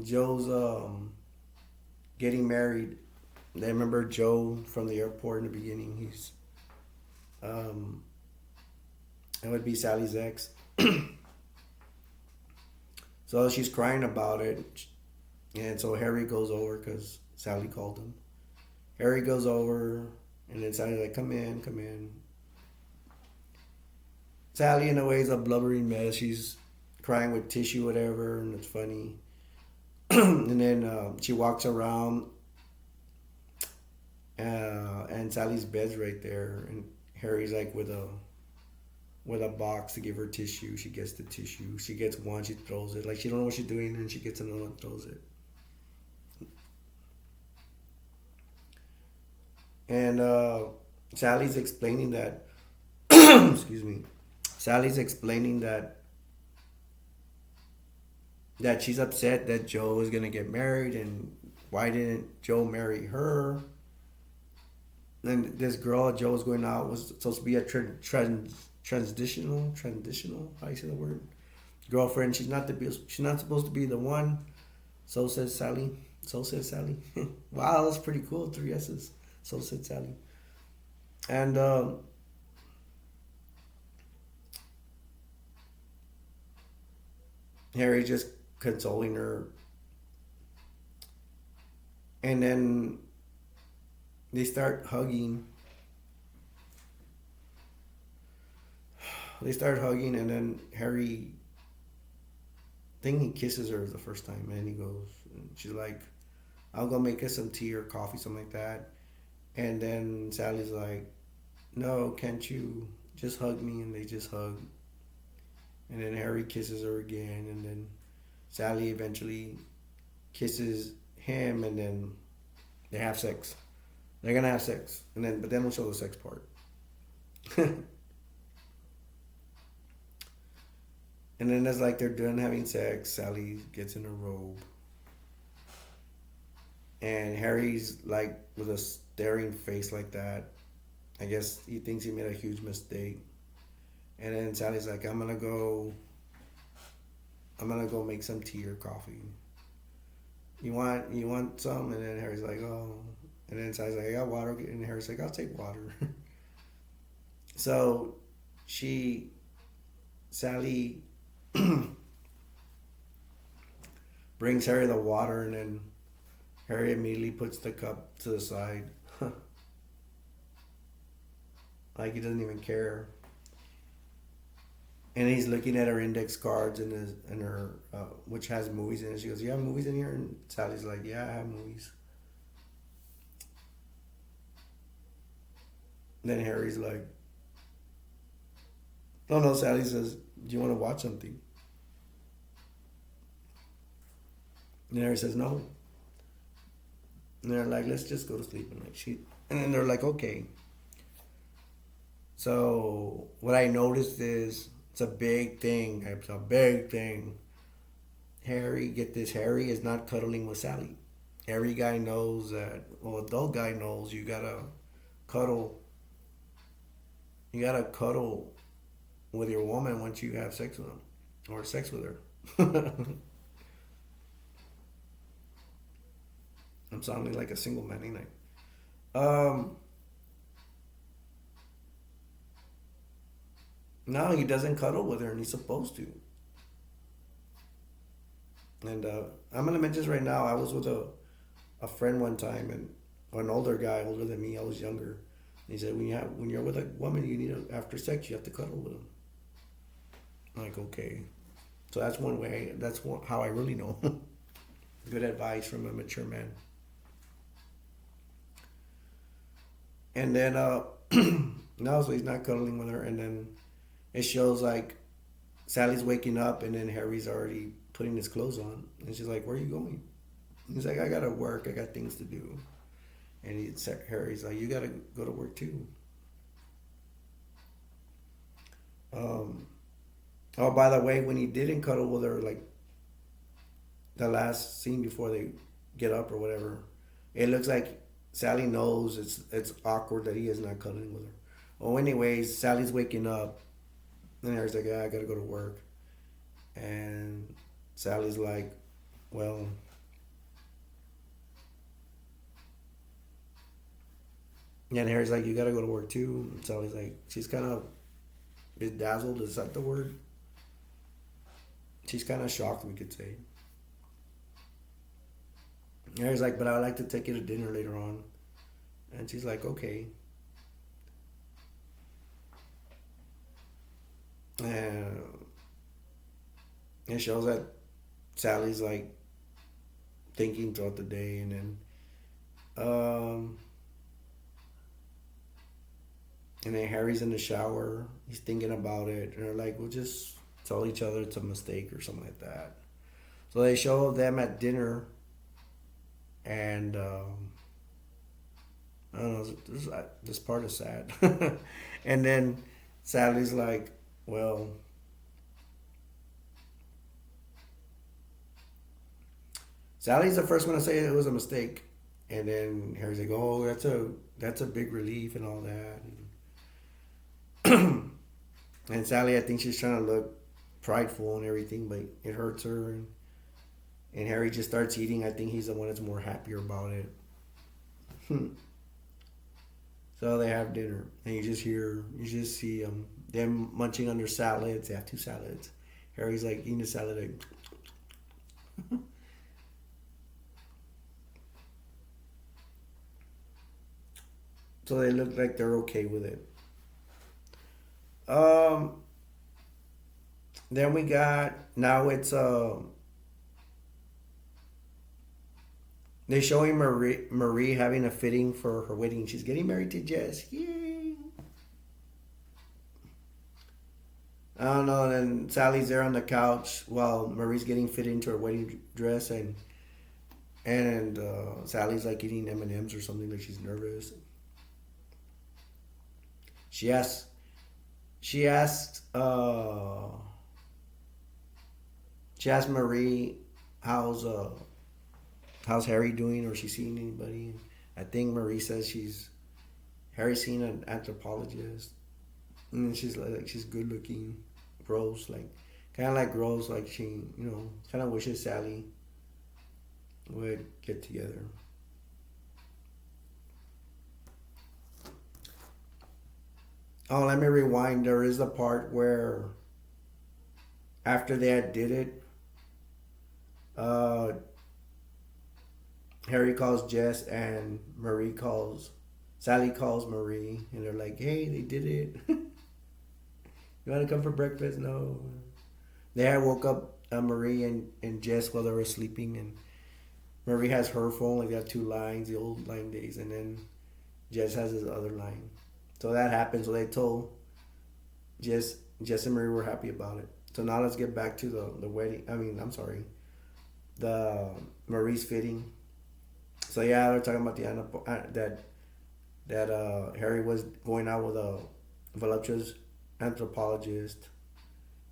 Joe's getting married." I remember Joe from the airport in the beginning. He's um, it would be Sally's ex. So she's crying about it, and so Harry goes over because Sally called him. Harry goes over, and then Sally's like, "Come in, come in." Sally, in a way, is a blubbering mess. She's crying with tissue, whatever, and it's funny. And then she walks around, and Sally's bed's right there, and Harry's like with a box to give her tissue. She gets the tissue. She gets one, she throws it. Like she don't know what she's doing, and she gets another one, throws it. And Sally's explaining that. Excuse me. Sally's explaining that she's upset that Joe is gonna get married, and why didn't Joe marry her? And this girl Joe was going out was supposed to be a transitional. How you say the word? Girlfriend. She's not supposed to be the one. So says Sally. So says Sally. Wow, that's pretty cool. Three S's. So said Sally. And Harry just consoling her And then they start hugging. They start hugging, and then Harry, I think he kisses her the first time, and he goes, and she's like, "I'll go make us some tea or coffee, something like that." And then Sally's like, "No, can't you just hug me?" And they just hug. And then Harry kisses her again, and then Sally eventually kisses him, and then they have sex. They're gonna have sex, and then but they don't show the sex part. And then it's like they're done having sex. Sally gets in a robe, and Harry's like with a staring face like that. I guess he thinks he made a huge mistake. And then Sally's like, I'm gonna go make some tea or coffee. You want some?" And then Harry's like, "Oh." And then Sally's like, "I got water." And Harry's like, "I'll take water." So she Sally brings Harry the water, and then Harry immediately puts the cup to the side. Like he doesn't even care. And he's looking at her index cards and her which has movies in it. She goes, "You have movies in here?" And Sally's like, "Yeah, I have movies." And then Harry's like, "No, no." Sally says, "Do you want to watch something?" And Harry says, "No." And they're like, "Let's just go to sleep." And then they're like, "Okay." So what I noticed is it's a big thing. It's a big thing. Harry, get this. Harry is not cuddling with Sally. Every guy knows that. Well, adult guy knows cuddle. You gotta cuddle with your woman once you have sex with them or sex with her. I'm sounding like a single man, ain't I? No, he doesn't cuddle with her, and he's supposed to. And I'm gonna mention this right now. I was with a friend one time, and an older guy, older than me. I was younger. And he said, when you're with a woman, you need to, after sex, you have to cuddle with them. I'm like, okay. So that's one way. How I really know. Good advice from a mature man. And then no, so he's not cuddling with her, and then it shows like Sally's waking up, and then Harry's already putting his clothes on, and she's like, "Where are you going?" He's like, "I gotta work. I got things to do." And Harry's like, "You gotta go to work too." Um, oh, by the way, when he didn't cuddle with her, like the last scene before they get up or whatever, it looks like Sally knows it's awkward that he is not cuddling with her. Well, anyways, Sally's waking up, and Harry's like, "Yeah, I gotta go to work," and Sally's like, "Well," and Harry's like, "You gotta go to work too." And Sally's like, she's kind of bedazzled. Is that the word? She's kind of shocked, we could say. And Harry's like, "But I'd like to take you to dinner later on," and she's like, "Okay." And it shows that Sally's like thinking throughout the day, and then um, Harry's in the shower. He's thinking about it, and they're like, "We'll just tell each other it's a mistake or something like that." So they show them at dinner, and I don't know. This part is sad, and then Sally's like, "Well," Sally's the first one to say it was a mistake, and then Harry's like, "Oh, that's a big relief and all that." And Sally, I think she's trying to look prideful and everything, but it hurts her. And Harry just starts eating. I think he's the one that's more happier about it. So they have dinner, and you just see them munching on their salads. They have two salads. Harry's like eating a salad, like, So they look like they're okay with it. Um, then we got now it's they showing Marie having a fitting for her wedding. She's getting married to Jess. Yay! I don't know. Then Sally's there on the couch while Marie's getting fit into her wedding dress, and Sally's like eating M&Ms or something, like she's nervous. She asks she asks she asks Marie how's uh how's Harry doing, or she's seeing anybody. I think Marie says Harry's seen an anthropologist, and she's like she's good looking. Rose like kind of like Rose, like she kind of wishes Sally would get together. Oh, let me rewind. There is a part where after they had did it, uh, Harry calls Jess and Sally calls Marie, and they're like, "Hey, they did it. You want to come for breakfast?" No. They had woke up Marie and Jess while they were sleeping, and Marie has her phone, like they have two lines, the old line days, and then Jess has his other line. So that happened. So they told Jess and Marie were happy about it. So now let's get back to the wedding. I mean, I'm sorry, the Marie's fitting. So yeah, they're talking about that Harry was going out with a voluptuous anthropologist,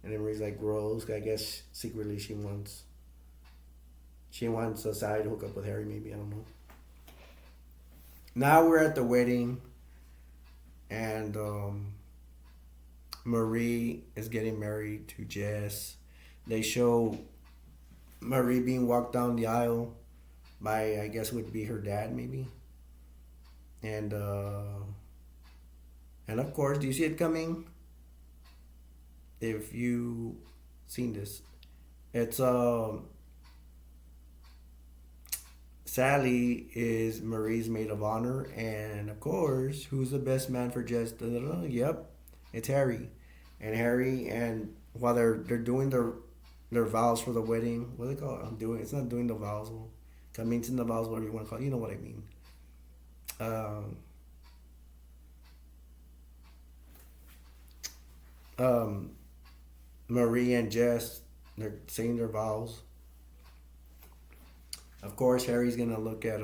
and then Marie's like, gross. I guess secretly she wants a side to hook up with Harry. Maybe, I don't know. Now we're at the wedding, and Marie is getting married to Jess. They show Marie being walked down the aisle by, I guess would be her dad maybe, and and of course, do you see it coming? If you seen this, it's Sally is Marie's maid of honor, and of course, who's the best man for Jess? Da, da, da. Yep, it's Harry. And Harry, and while they're doing their vows for the wedding, what do they call it? I'm doing. It's not doing the vows. Well, commencing the vows, whatever you want to call it. You know what I mean. Um, um, Marie and Jess, they're saying their vows. Of course, Harry's gonna look at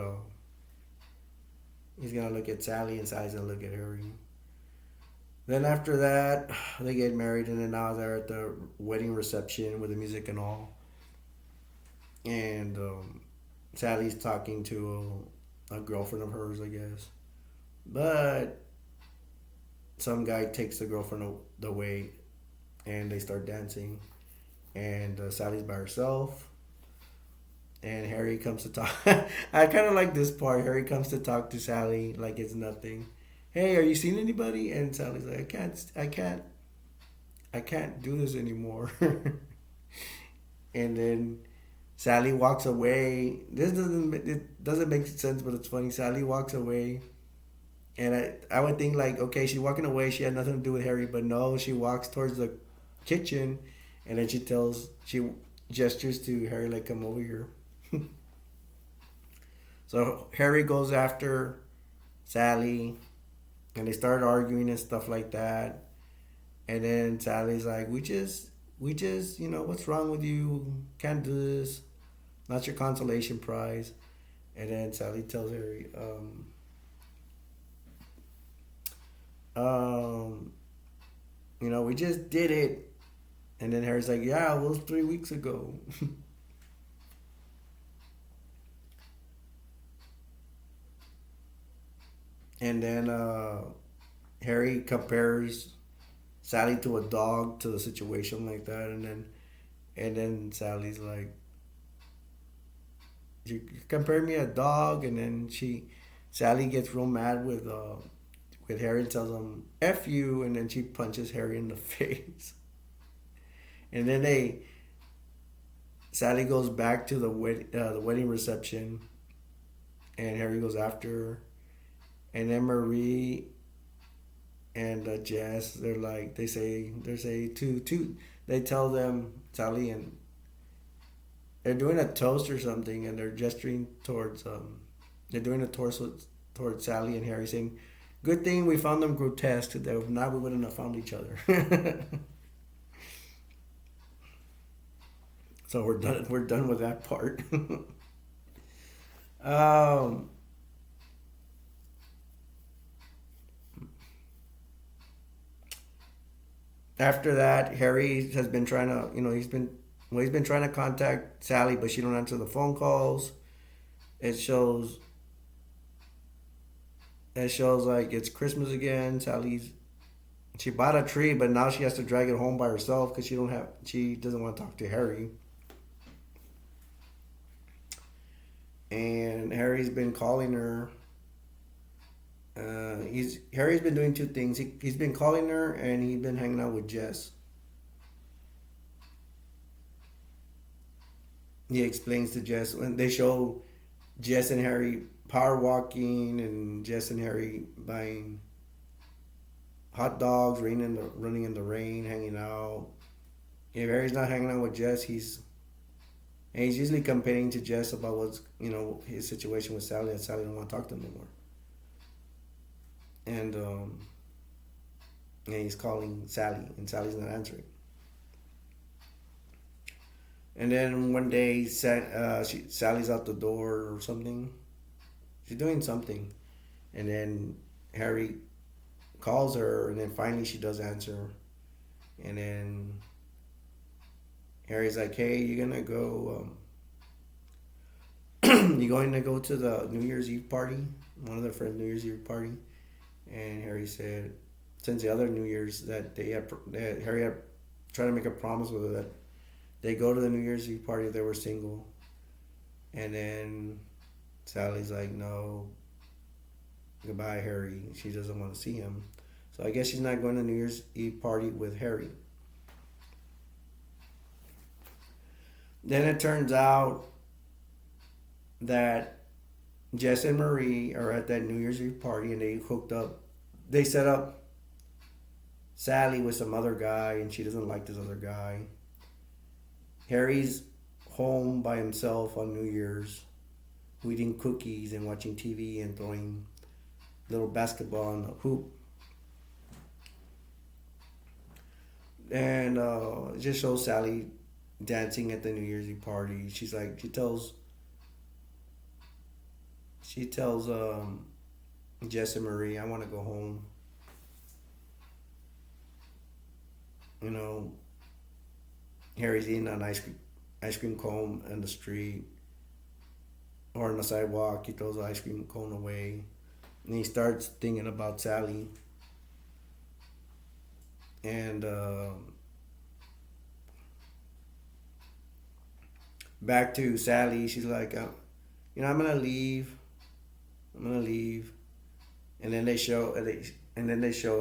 he's gonna look at Sally, and Sally's gonna look at Harry. Then after that, they get married, and then now they're at the wedding reception with the music and all. And Sally's talking to a girlfriend of hers, I guess. But some guy takes the girlfriend away, and they start dancing. And Sally's by herself, and Harry comes to talk. I kind of like this part. Harry comes to talk to Sally like it's nothing. Hey, are you seeing anybody? And Sally's like, I can't do this anymore. And then Sally walks away. It doesn't make sense, but it's funny. Sally walks away, and I would think like, okay, she's walking away. She had nothing to do with Harry, but no, she walks towards the kitchen, and then she gestures to Harry like, come over here. So Harry goes after Sally, and they start arguing and stuff like that. And then Sally's like, we just, what's wrong with you? Can't do this. Not your consolation prize. And then Sally tells Harry, um, we just did it. And then Harry's like, yeah, it was 3 weeks ago. And then Harry compares Sally to a dog to the situation like that, and then Sally's like, you compare me a dog, and then Sally gets real mad with Harry and tells him F you, and then she punches Harry in the face. And then Sally goes back to the wedding reception, and Harry goes after her. And then Marie and Jess, they say two. They tell them Sally and they're doing a toast or something, and they're gesturing towards they're doing a toast towards Sally and Harry, saying, "Good thing we found them grotesque. That if not, we wouldn't have found each other." So we're done. We're done with that part. um, After that, Harry has been trying to, he's been trying to contact Sally, but she don't answer the phone calls. It shows, it shows like it's Christmas again. She bought a tree, but now she has to drag it home by herself because she doesn't want to talk to Harry. And Harry's been calling her. Harry's been doing two things. He's been calling her and he's been hanging out with Jess. He explains to Jess when they show Jess and Harry power walking and Jess and Harry buying hot dogs, running in the rain, hanging out. If Harry's not hanging out with Jess, he's usually complaining to Jess about his situation with Sally, and Sally don't want to talk to him anymore. And he's calling Sally, and Sally's not answering. And then one day, Sally's out the door or something. She's doing something, and then Harry calls her, and then finally she does answer, and then Harry's like, "Hey, you're gonna go? You going to go to the New Year's Eve party? One of their friends' New Year's Eve party?" And Harry said, since the other New Year's that Harry had tried to make a promise with her that they go to the New Year's Eve party if they were single. And then Sally's like, "No, goodbye, Harry." She doesn't want to see him. So I guess she's not going to the New Year's Eve party with Harry. Then it turns out that Jess and Marie are at that New Year's Eve party and they set up Sally with some other guy and she doesn't like this other guy. Harry's home by himself on New Year's, eating cookies and watching TV and throwing little basketball on the hoop. And it just shows Sally dancing at the New Year's Eve party. She tells Jess and Marie, "I want to go home." You know, Harry's eating an ice cream cone in the street or on the sidewalk. He throws the ice cream cone away, and he starts thinking about Sally. And back to Sally, she's like, "I'm gonna leave. I'm gonna leave." And then they show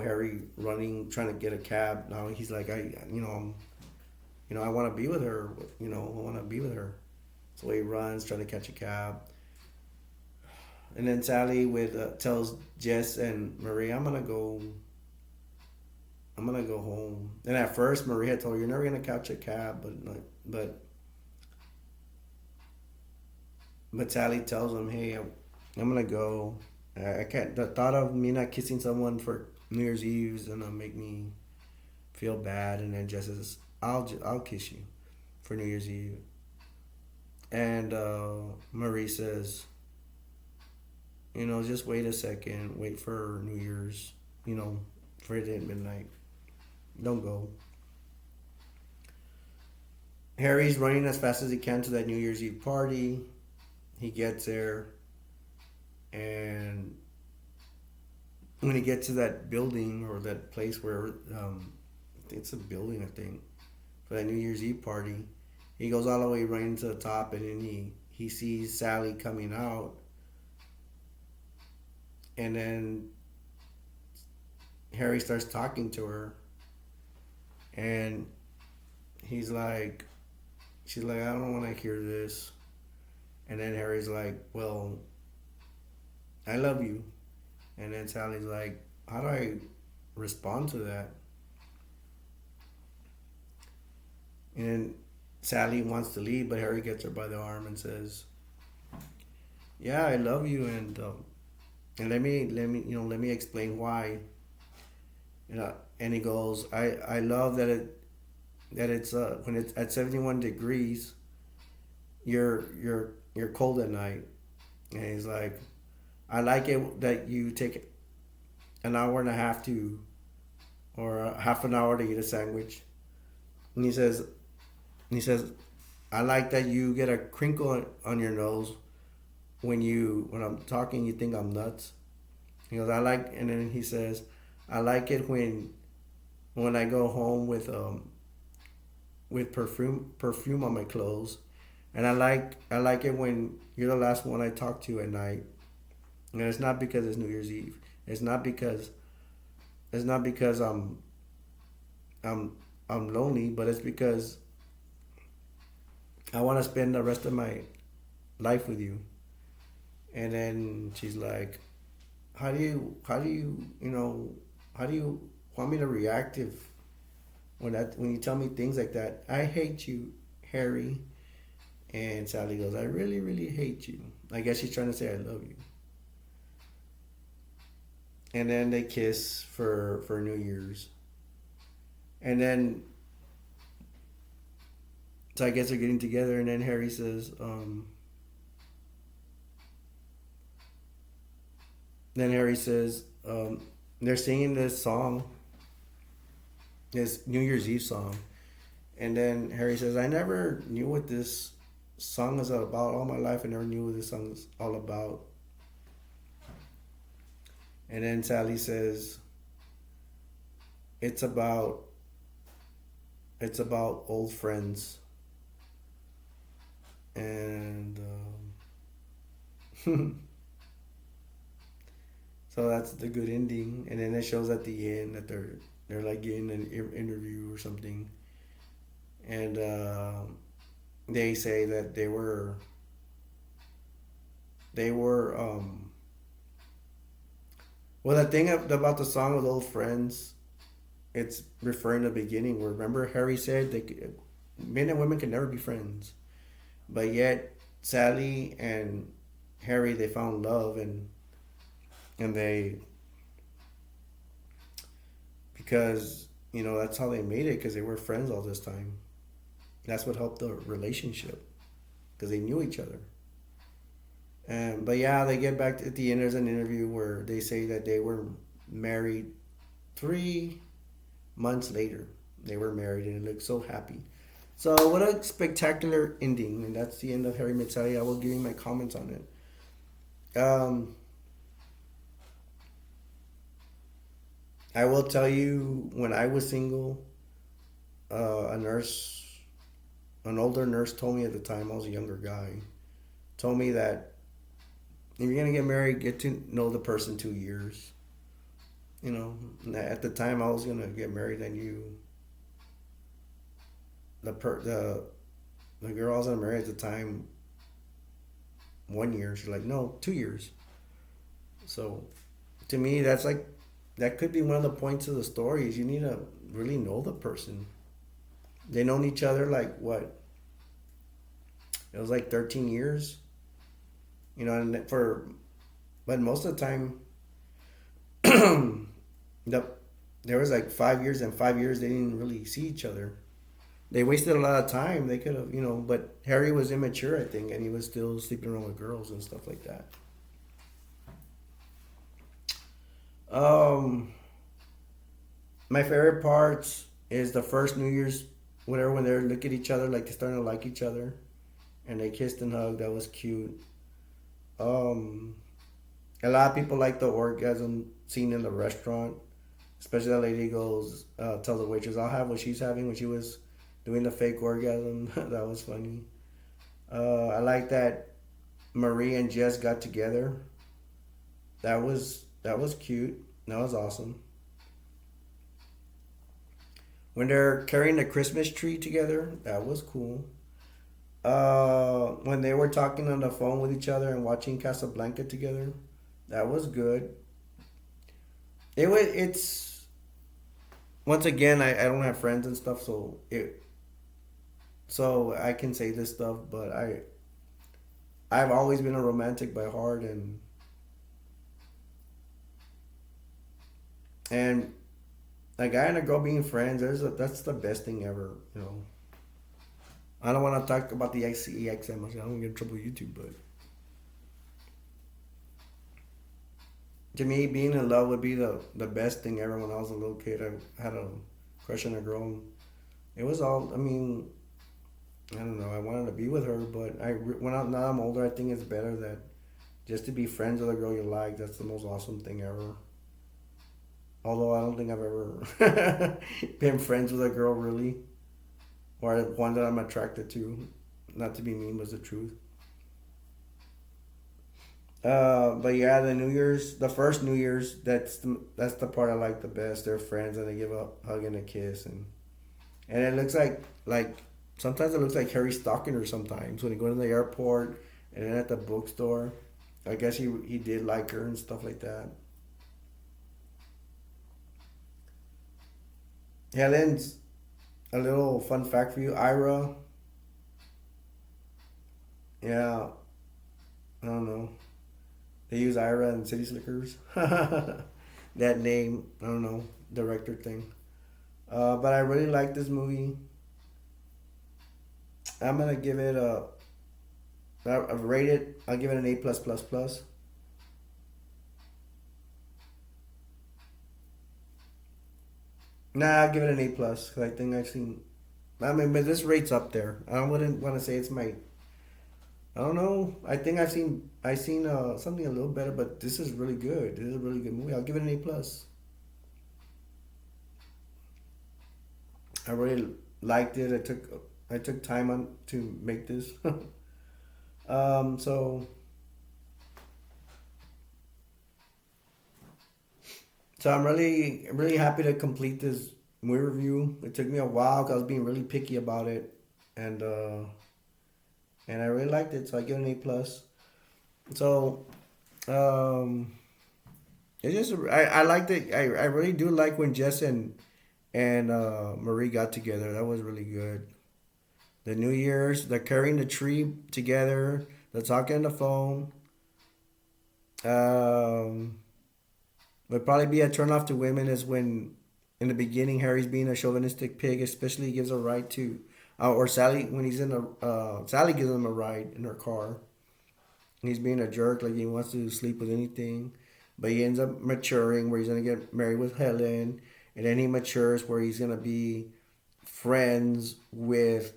Harry running, trying to get a cab. Now he's like, I want to be with her. I want to be with her. So he runs, trying to catch a cab. And then Sally tells Jess and Marie, I'm gonna go home." And at first, Marie had told her, "You're never gonna catch a cab," but Sally tells him, "Hey, I'm gonna go. I can't. The thought of me not kissing someone for New Year's Eve is gonna make me feel bad." And then Jess says, "I'll kiss you for New Year's Eve." And Marie says, "Just wait a second. Wait for New Year's. For it at midnight. Don't go." Harry's running as fast as he can to that New Year's Eve party. He gets there, and when he gets to that building or that place where it's a building, I think, for that New Year's Eve party, he goes all the way running to the top, and then he sees Sally coming out, and then Harry starts talking to her, and she's like, "I don't want to hear this." And then Harry's like, "Well, I love you." And then Sally's like, how do I respond to that? And then Sally wants to leave, but Harry gets her by the arm and says, "Yeah, I love you, and let me explain why." And he goes, I love that it's when it's at 71 degrees, you're cold at night." And he's like, "I like it that you take an hour and a half to or half an hour to eat a sandwich." And he says, "I like that you get a crinkle on your nose when I'm talking, you think I'm nuts." He goes, and then he says, "I like it when I go home with perfume on my clothes, and I like it when you're the last one I talk to at night. And it's not because it's New Year's Eve. It's not because I'm I'm lonely, but it's because I want to spend the rest of my life with you." And then she's like, how do you want me to react if when you tell me things like that? I hate you, Harry." And Sally goes, "I really, really hate you." I guess she's trying to say I love you. And then they kiss for New Year's. And then so I guess they're getting together, and then Harry says, then Harry says, they're singing this song, this New Year's Eve song. And then Harry says, "I never knew what this song is about all my life. I never knew what this song is all about." And then Sally says, "It's about old friends." And so that's the good ending. And then it shows at the end that they're like getting an interview or something, and they say that they were well, the thing about the song with old friends, it's referring to the beginning where, remember, Harry said men and women can never be friends, but yet Sally and Harry, they found love, and they, because that's how they made it, because they were friends all this time. That's what helped the relationship, because they knew each other. And but yeah, they get back at the end. There's an interview where they say that they were married 3 months later. They were married, and it looked so happy. So what a spectacular ending, and that's the end of Harry Met Sally. I will give you my comments on it. I will tell you, when I was single, a nurse, an older nurse, told me at the time, I was a younger guy, told me that if you're gonna get married, get to know the person 2 years. At the time I was gonna get married, I knew the girl I was gonna marry at the time 1 year. She's like, "No, 2 years." So to me, that could be one of the points of the story, is you need to really know the person. They known each other like what? It was like 13 years. But most of the time, the, there was like 5 years, and 5 years they didn't really see each other. They wasted a lot of time. They could have, but Harry was immature, I think, and he was still sleeping around with girls and stuff like that. Um, my favorite parts is the first New Year's, whatever, when they look at each other like they're starting to like each other, and they kissed and hugged. That was cute. Um, a lot of people like the orgasm scene in the restaurant, especially that lady goes, tells the waitress, "I'll have what she's having," when she was doing the fake orgasm. That was funny. I like that Marie and Jess got together. That was cute. That was awesome. When they're carrying the Christmas tree together, that was cool. When they were talking on the phone with each other and watching Casablanca together, that was good. It's once again, I don't have friends and stuff, so I can say this stuff, but I've always been a romantic by heart, and a guy and a girl being friends, that's the best thing ever. I don't want to talk about the XEX that much. I don't get in trouble with YouTube, but to me, being in love would be the best thing ever. When I was a little kid, I had a crush on a girl. And it was all. I mean, I don't know. I wanted to be with her, but now I'm older, I think it's better that just to be friends with a girl you like. That's the most awesome thing ever. Although I don't think I've ever been friends with a girl really, or one that I'm attracted to. Not to be mean, was the truth. But yeah, the first New Year's, that's the part I like the best. They're friends and they give a hug and a kiss, and it looks like sometimes it looks like Harry stalking her sometimes when he goes to the airport and then at the bookstore. I guess he did like her and stuff like that. Helen's a little fun fact for you. Ira, yeah, I don't know. They use Ira in City Slickers. That name, I don't know, director thing. But I really like this movie. I'm gonna give it I've rated. I'll give it an A plus plus plus. Nah, I'll give it an A plus because I think I've seen. I mean, but this rate's up there. I wouldn't want to say it's my. I don't know. I think I've seen something a little better, but this is really good. This is a really good movie. I'll give it an A plus. I really liked it. I took time on to make this. So I'm really happy to complete this movie review. It took me a while because I was being really picky about it, and I really liked it. So I give it an A plus. So um, it's just I liked it. I really do like when Jess and Marie got together. That was really good. The New Year's, the carrying the tree together, the talking on the phone. Um, would probably be a turn off to women is when, in the beginning, Harry's being a chauvinistic pig, especially he gives a ride to, or Sally when he's in Sally gives him a ride in her car. He's being a jerk, like he wants to sleep with anything, but he ends up maturing where he's gonna get married with Helen, and then he matures where he's gonna be friends with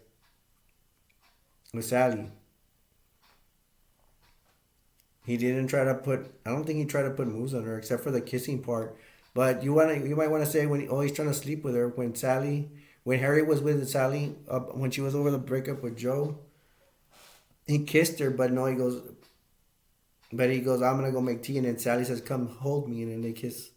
Sally. He didn't try to put. I don't think he tried to put moves on her except for the kissing part. But you might want to say when he's trying to sleep with her when Harry was with Sally when she was over the breakup with Joe, he kissed her, but no, he goes, I'm gonna go make tea, and then Sally says, "Come hold me," and then they kiss,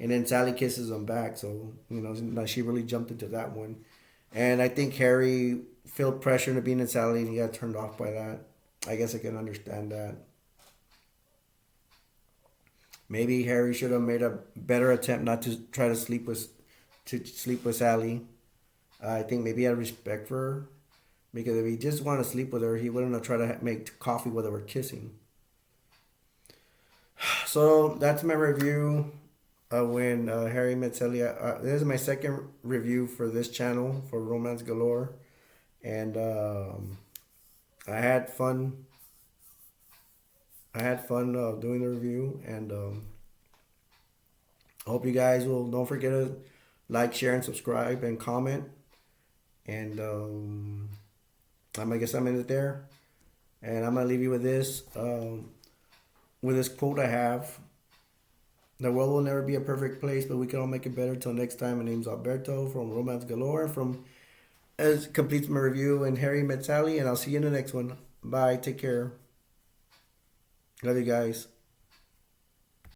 and then Sally kisses him back. So now she really jumped into that one, and I think Harry felt pressure into being in Sally, and he got turned off by that. I guess I can understand that. Maybe Harry should have made a better attempt not to try to sleep with Sally. I think maybe he had respect for her because if he just wanted to sleep with her, he wouldn't have tried to make coffee with her or kissing. So that's my review of when Harry met Sally. This is my second review for this channel for Romance Galore, and I had fun. I had fun doing the review, and I hope you guys will don't forget to like, share, and subscribe and comment. And I guess I'm in it there, and I'm gonna leave you with this quote I have. The world will never be a perfect place, but we can all make it better. Till next time, my name's Alberto from Romance Galore. From as completes my review and Harry met Sally, and I'll see you in the next one. Bye. Take care. Love you guys.